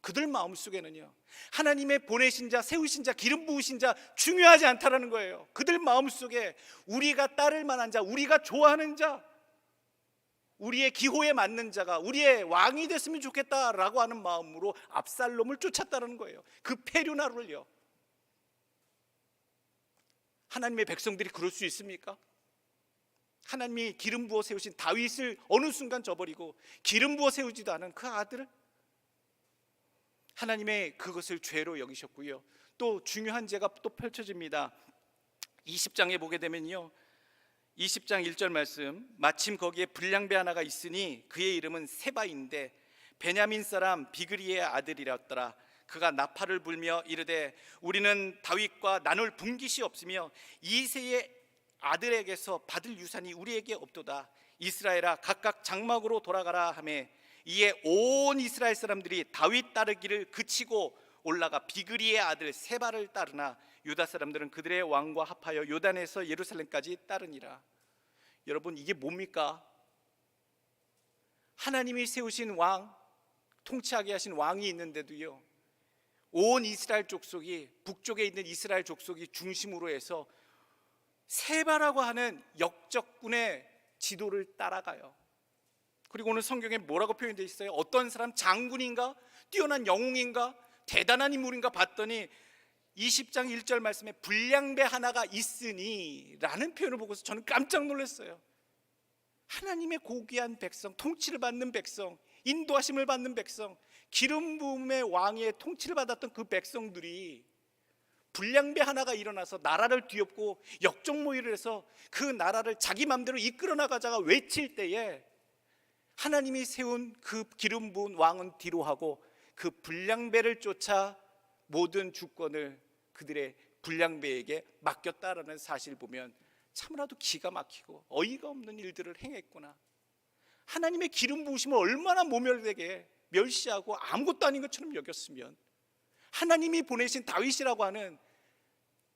그들 마음속에는요, 하나님의 보내신 자, 세우신 자, 기름 부으신 자 중요하지 않다라는 거예요. 그들 마음속에 우리가 따를 만한 자, 우리가 좋아하는 자, 우리의 기호에 맞는 자가 우리의 왕이 됐으면 좋겠다라고 하는 마음으로 압살롬을 쫓았다는 거예요. 그 폐륜화를요. 하나님의 백성들이 그럴 수 있습니까? 하나님이 기름 부어 세우신 다윗을 어느 순간 저버리고 기름 부어 세우지도 않은 그 아들을, 하나님의 그것을 죄로 여기셨고요. 또 중요한 죄가 또 펼쳐집니다. 20장에 보게 되면요, 20장 1절 말씀, 마침 거기에 불량배 하나가 있으니 그의 이름은 세바인데 베냐민 사람 비그리의 아들이었더라. 그가 나팔을 불며 이르되 우리는 다윗과 나눌 분깃이 없으며 이새의 아들에게서 받을 유산이 우리에게 없도다. 이스라엘아 각각 장막으로 돌아가라 하매, 이에 온 이스라엘 사람들이 다윗 따르기를 그치고 올라가 비그리의 아들 세바를 따르나 유다 사람들은 그들의 왕과 합하여 요단에서 예루살렘까지 따르니라. 여러분, 이게 뭡니까? 하나님이 세우신 왕, 통치하게 하신 왕이 있는데도요, 온 이스라엘 족속이, 북쪽에 있는 이스라엘 족속이 중심으로 해서 세바라고 하는 역적군의 지도를 따라가요. 그리고 오늘 성경에 뭐라고 표현되어 있어요? 어떤 사람 장군인가? 뛰어난 영웅인가? 대단한 인물인가? 봤더니 20장 1절 말씀에 불량배 하나가 있으니 라는 표현을 보고서 저는 깜짝 놀랐어요. 하나님의 고귀한 백성, 통치를 받는 백성, 인도하심을 받는 백성, 기름 부음의 왕의 통치를 받았던 그 백성들이 불량배 하나가 일어나서 나라를 뒤엎고 역적모의를 해서 그 나라를 자기 마음대로 이끌어 나가자가 외칠 때에 하나님이 세운 그 기름 부은 왕은 뒤로 하고 그 불량배를 쫓아 모든 주권을 그들의 불량배에게 맡겼다라는 사실을 보면 참으로도 기가 막히고 어이가 없는 일들을 행했구나. 하나님의 기름 부으심을 얼마나 모멸되게 멸시하고 아무것도 아닌 것처럼 여겼으면, 하나님이 보내신 다윗이라고 하는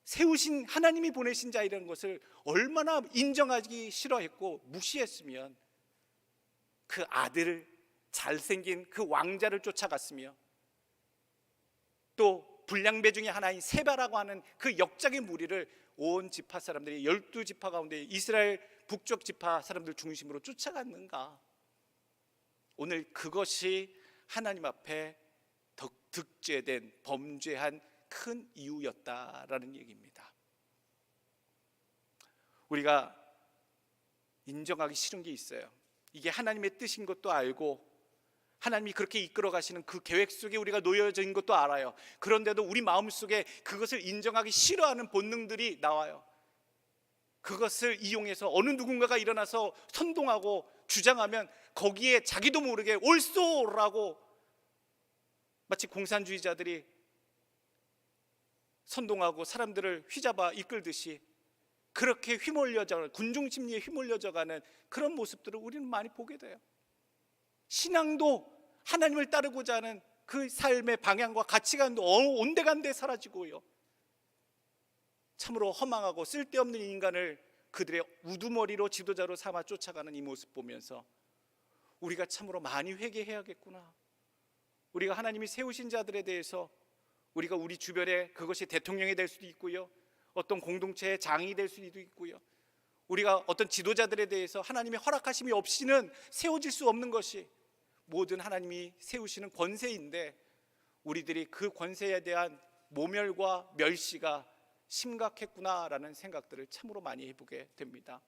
세우신 하나님이 보내신 자이라는 것을 얼마나 인정하기 싫어했고 무시했으면 그 아들을, 잘생긴 그 왕자를 쫓아갔으며, 또 불량배 중에 하나인 세바라고 하는 그 역적의 무리를 온 지파 사람들이 12지파 가운데 이스라엘 북쪽 지파 사람들 중심으로 쫓아갔는가? 오늘 그것이 하나님 앞에 득죄된, 범죄한 큰 이유였다라는 얘기입니다. 우리가 인정하기 싫은 게 있어요. 이게 하나님의 뜻인 것도 알고 하나님이 그렇게 이끌어 가시는 그 계획 속에 우리가 놓여져 있는 것도 알아요. 그런데도 우리 마음속에 그것을 인정하기 싫어하는 본능들이 나와요. 그것을 이용해서 어느 누군가가 일어나서 선동하고 주장하면 거기에 자기도 모르게 옳소라고 마치 공산주의자들이 선동하고 사람들을 휘잡아 이끌듯이 그렇게 휘몰려져 군중 심리에 휘몰려져가는 그런 모습들을 우리는 많이 보게 돼요. 신앙도 하나님을 따르고자 하는 그 삶의 방향과 가치관도 온데간데 사라지고요. 참으로 허망하고 쓸데없는 인간을 그들의 우두머리로 지도자로 삼아 쫓아가는 이 모습 보면서 우리가 참으로 많이 회개해야겠구나. 우리가 하나님이 세우신 자들에 대해서 우리가 우리 주변에 그것이 대통령이 될 수도 있고요, 어떤 공동체의 장이 될 수도 있고요, 우리가 어떤 지도자들에 대해서 하나님의 허락하심이 없이는 세워질 수 없는 것이 모든 하나님이 세우시는 권세인데 우리들이 그 권세에 대한 모멸과 멸시가 심각했구나라는 생각들을 참으로 많이 해보게 됩니다.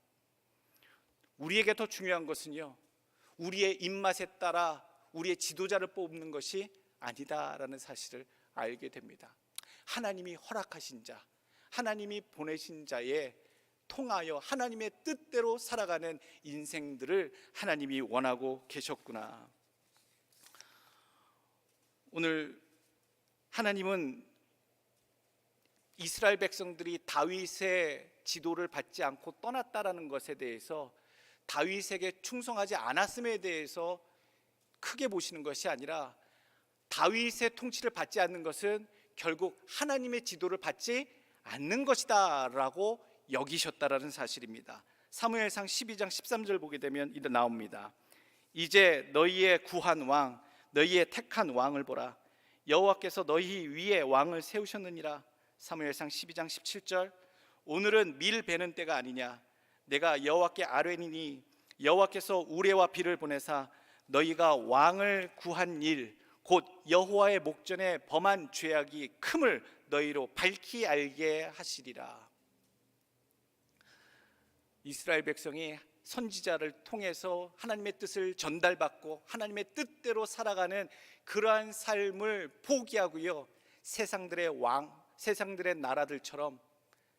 우리에게 더 중요한 것은요, 우리의 입맛에 따라 우리의 지도자를 뽑는 것이 아니다라는 사실을 알게 됩니다. 하나님이 허락하신 자, 하나님이 보내신 자에 통하여 하나님의 뜻대로 살아가는 인생들을 하나님이 원하고 계셨구나. 오늘 하나님은 이스라엘 백성들이 다윗의 지도를 받지 않고 떠났다라는 것에 대해서, 다윗에게 충성하지 않았음에 대해서 크게 보시는 것이 아니라 다윗의 통치를 받지 않는 것은 결국 하나님의 지도를 받지 않는 것이다 라고 여기셨다라는 사실입니다. 사무엘상 12장 13절 보게 되면 이렇게 나옵니다. 이제 너희의 구한 왕, 너희의 택한 왕을 보라. 여호와께서 너희 위에 왕을 세우셨느니라. 사무엘상 12장 17절. 오늘은 밀 베는 때가 아니냐. 내가 여호와께 아뢰니니 여호와께서 우레와 비를 보내사 너희가 왕을 구한 일 곧 여호와의 목전에 범한 죄악이 큼을 너희로 밝히 알게 하시리라. 이스라엘 백성이 선지자를 통해서 하나님의 뜻을 전달받고 하나님의 뜻대로 살아가는 그러한 삶을 포기하고요, 세상들의 왕, 세상들의 나라들처럼,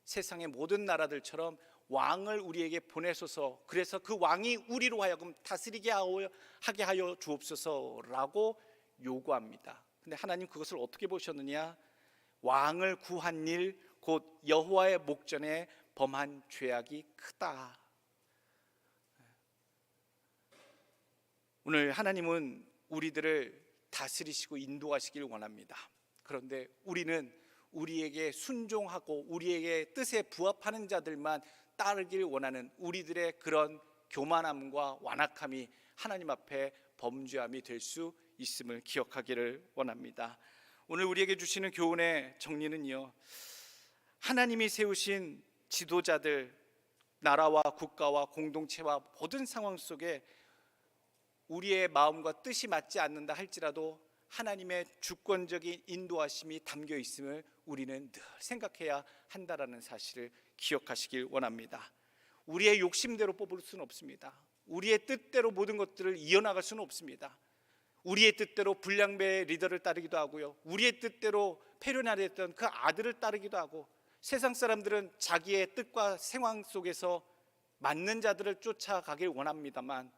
세상의 모든 나라들처럼 왕을 우리에게 보내소서, 그래서 그 왕이 우리로 하여금 다스리게 하게 하여 주옵소서라고 요구합니다. 근데 하나님 그것을 어떻게 보셨느냐? 왕을 구한 일 곧 여호와의 목전에 범한 죄악이 크다. 오늘 하나님은 우리들을 다스리시고 인도하시길 원합니다. 그런데 우리는 우리에게 순종하고 우리에게 뜻에 부합하는 자들만 따르길 원하는 우리들의 그런 교만함과 완악함이 하나님 앞에 범죄함이 될 수 있음을 기억하기를 원합니다. 오늘 우리에게 주시는 교훈의 정리는요, 하나님이 세우신 지도자들, 나라와 국가와 공동체와 모든 상황 속에 우리의 마음과 뜻이 맞지 않는다 할지라도 하나님의 주권적인 인도하심이 담겨 있음을 우리는 늘 생각해야 한다라는 사실을 기억하시길 원합니다. 우리의 욕심대로 뽑을 수는 없습니다. 우리의 뜻대로 모든 것들을 이어나갈 수는 없습니다. 우리의 뜻대로 불량배의 리더를 따르기도 하고요, 우리의 뜻대로 폐륜하려 했던 그 아들을 따르기도 하고, 세상 사람들은 자기의 뜻과 상황 속에서 맞는 자들을 쫓아가길 원합니다만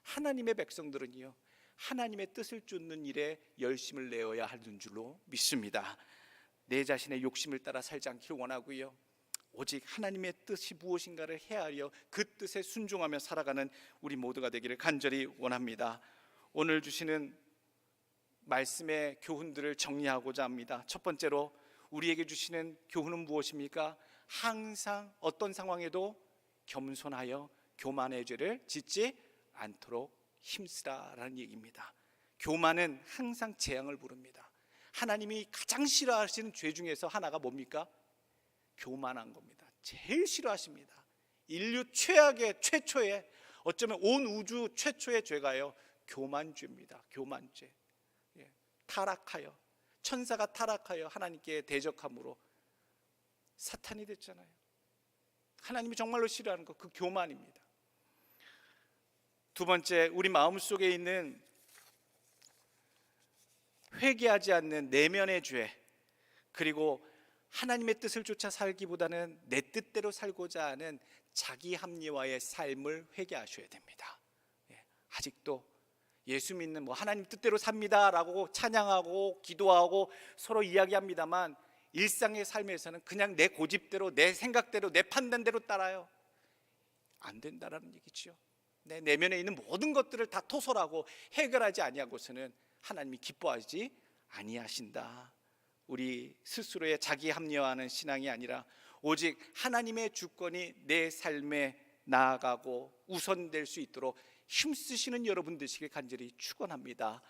하나님의 백성들은요, 하나님의 뜻을 쫓는 일에 열심을 내어야 하는 줄로 믿습니다. 내 자신의 욕심을 따라 살지 않기를 원하고요, 오직 하나님의 뜻이 무엇인가를 헤아려 그 뜻에 순종하며 살아가는 우리 모두가 되기를 간절히 원합니다. 오늘 주시는 말씀의 교훈들을 정리하고자 합니다. 첫 번째로 우리에게 주시는 교훈은 무엇입니까? 항상 어떤 상황에도 겸손하여 교만의 죄를 짓지 않도록 힘쓰라라는 얘기입니다. 교만은 항상 재앙을 부릅니다. 하나님이 가장 싫어하시는 죄 중에서 하나가 뭡니까? 교만한 겁니다. 제일 싫어하십니다. 인류 최초의, 어쩌면 온 우주 최초의 죄가요, 교만죄입니다. 교만죄. 타락하여, 천사가 타락하여 하나님께 대적함으로 사탄이 됐잖아요. 하나님이 정말로 싫어하는 것, 그 교만입니다. 두 번째, 우리 마음속에 있는 회개하지 않는 내면의 죄, 그리고 하나님의 뜻을 쫓아 살기보다는 내 뜻대로 살고자 하는 자기 합리화의 삶을 회개하셔야 됩니다. 아직도 예수 믿는 하나님 뜻대로 삽니다라고 찬양하고 기도하고 서로 이야기합니다만 일상의 삶에서는 그냥 내 고집대로, 내 생각대로, 내 판단대로 따라요. 안 된다라는 얘기죠. 내 내면에 있는 모든 것들을 다 토설하고 해결하지 아니하고서는 하나님이 기뻐하지 아니하신다. 우리 스스로의 자기 합리화하는 신앙이 아니라 오직 하나님의 주권이 내 삶에 나아가고 우선될 수 있도록 힘쓰시는 여러분 되시길 간절히 축원합니다.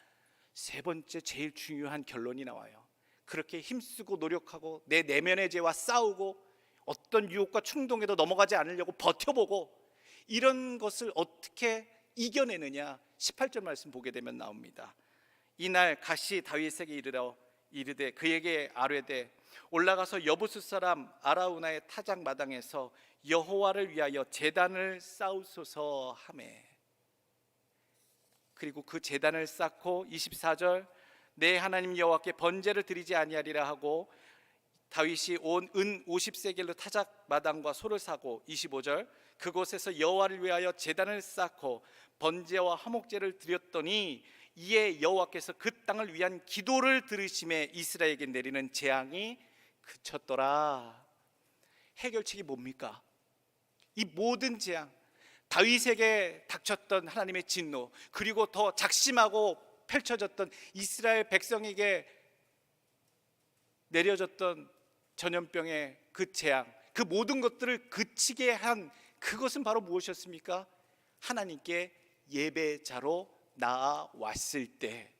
세 번째 제일 중요한 결론이 나와요. 그렇게 힘쓰고 노력하고 내 내면의 죄와 싸우고 어떤 유혹과 충동에도 넘어가지 않으려고 버텨보고 이런 것을 어떻게 이겨내느냐, 18절 말씀 보게 되면 나옵니다. 이날 갓이 다윗에게 이르되 그에게 아뢰되 올라가서 여부스 사람 아라우나의 타작 마당에서 여호와를 위하여 제단을 쌓으소서 하매, 그리고 그 제단을 쌓고 24절 내 하나님 여호와께 번제를 드리지 아니하리라 하고 다윗이 온 은 50세겔로 타작 마당과 소를 사고 25절 그곳에서 여호와를 위하여 제단을 쌓고 번제와 화목제를 드렸더니 이에 여호와께서 그 땅을 위한 기도를 들으심에 이스라엘에게 내리는 재앙이 그쳤더라. 해결책이 뭡니까? 이 모든 재앙, 다윗에게 닥쳤던 하나님의 진노, 그리고 더 작심하고 펼쳐졌던 이스라엘 백성에게 내려졌던 전염병의 그 재앙, 그 모든 것들을 그치게 한 그것은 바로 무엇이었습니까? 하나님께 예배자로 나아왔을 때,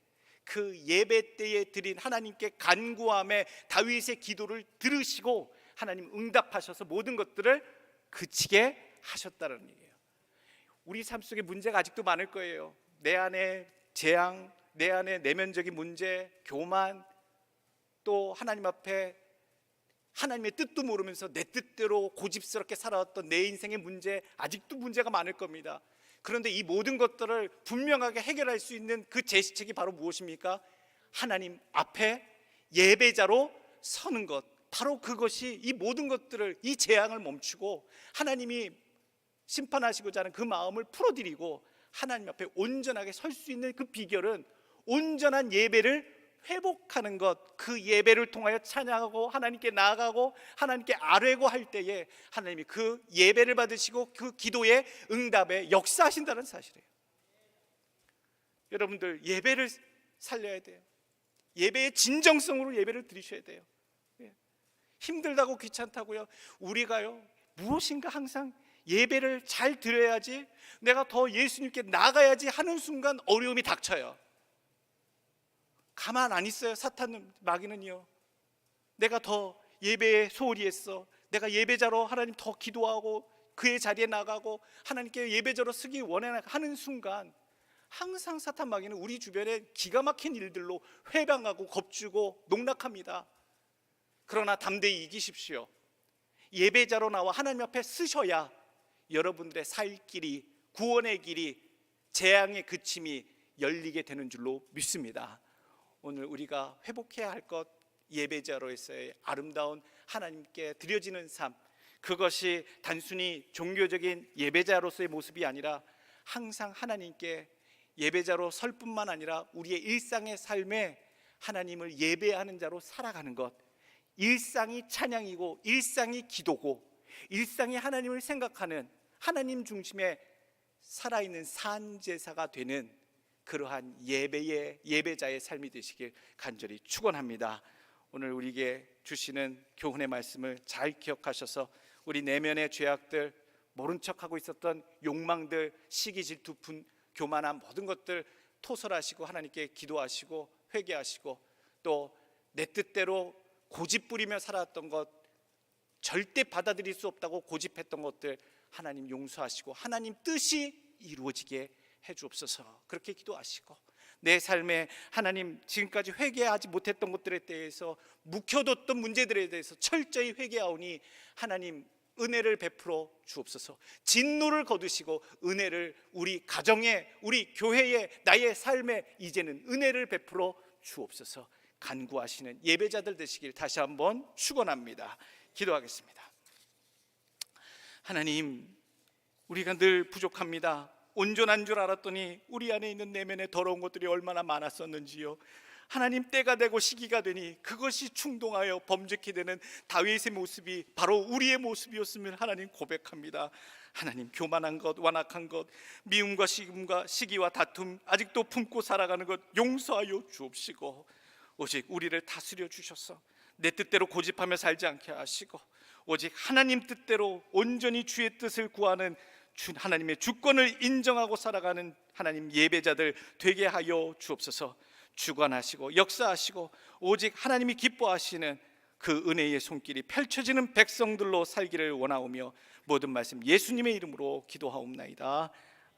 그 예배 때에 드린 하나님께 간구함에 다윗의 기도를 들으시고 하나님 응답하셔서 모든 것들을 그치게 하셨다는 얘기예요. 우리 삶 속에 문제가 아직도 많을 거예요. 내 안에 재앙, 내 안에 내면적인 문제, 교만, 또 하나님 앞에 하나님의 뜻도 모르면서 내 뜻대로 고집스럽게 살아왔던 내 인생의 문제, 아직도 문제가 많을 겁니다. 그런데 이 모든 것들을 분명하게 해결할 수 있는 그 제시책이 바로 무엇입니까? 하나님 앞에 예배자로 서는 것, 바로 그것이 이 모든 것들을, 이 재앙을 멈추고 하나님이 심판하시고자 하는 그 마음을 풀어드리고 하나님 앞에 온전하게 설 수 있는 그 비결은 온전한 예배를 회복하는 것, 그 예배를 통하여 찬양하고 하나님께 나아가고 하나님께 아뢰고 할 때에 하나님이 그 예배를 받으시고 그 기도의 응답에 역사하신다는 사실이에요. 여러분들 예배를 살려야 돼요. 예배의 진정성으로 예배를 드리셔야 돼요. 힘들다고 귀찮다고요? 우리가요 무엇인가 항상 예배를 잘 드려야지, 내가 더 예수님께 나가야지 하는 순간 어려움이 닥쳐요. 가만 안 있어요. 사탄 마귀는요, 내가 더 예배에 소홀히 했어, 내가 예배자로 하나님 더 기도하고 그의 자리에 나가고 하나님께 예배자로 쓰기 원해 하는 순간 항상 사탄 마귀는 우리 주변에 기가 막힌 일들로 회방하고 겁주고 농락합니다. 그러나 담대히 이기십시오. 예배자로 나와 하나님 앞에 쓰셔야 여러분들의 살 길이, 구원의 길이, 재앙의 그침이 열리게 되는 줄로 믿습니다. 오늘 우리가 회복해야 할 것, 예배자로서의 아름다운 하나님께 드려지는 삶, 그것이 단순히 종교적인 예배자로서의 모습이 아니라 항상 하나님께 예배자로 설 뿐만 아니라 우리의 일상의 삶에 하나님을 예배하는 자로 살아가는 것, 일상이 찬양이고 일상이 기도고 일상이 하나님을 생각하는 하나님 중심의 살아있는 산제사가 되는 그러한 예배자의 삶이 되시길 간절히 축원합니다. 오늘 우리에게 주시는 교훈의 말씀을 잘 기억하셔서 우리 내면의 죄악들, 모른 척하고 있었던 욕망들, 시기, 질투, 교만한 모든 것들 토설하시고 하나님께 기도하시고 회개하시고, 또 내 뜻대로 고집 부리며 살았던 것, 절대 받아들일 수 없다고 고집했던 것들 하나님 용서하시고 하나님 뜻이 이루어지게 해주옵소서. 그렇게 기도하시고 내 삶에 하나님 지금까지 회개하지 못했던 것들에 대해서, 묵혀뒀던 문제들에 대해서 철저히 회개하오니 하나님 은혜를 베풀어 주옵소서. 진노를 거두시고 은혜를 우리 가정에, 우리 교회에, 나의 삶에 이제는 은혜를 베풀어 주옵소서. 간구하시는 예배자들 되시길 다시 한번 축원합니다. 기도하겠습니다. 하나님, 우리가 늘 부족합니다. 온전한 줄 알았더니 우리 안에 있는 내면의 더러운 것들이 얼마나 많았었는지요. 하나님, 때가 되고 시기가 되니 그것이 충동하여 범죄케 되는 다윗의 모습이 바로 우리의 모습이었음을 하나님 고백합니다. 하나님, 교만한 것, 완악한 것, 미움과 시기와 다툼 아직도 품고 살아가는 것 용서하여 주옵시고, 오직 우리를 다스려 주셔서 내 뜻대로 고집하며 살지 않게 하시고, 오직 하나님 뜻대로 온전히 주의 뜻을 구하는 하나님의 주권을 인정하고 살아가는 하나님 예배자들 되게 하여 주옵소서. 주관하시고 역사하시고 오직 하나님이 기뻐하시는 그 은혜의 손길이 펼쳐지는 백성들로 살기를 원하오며 모든 말씀 예수님의 이름으로 기도하옵나이다.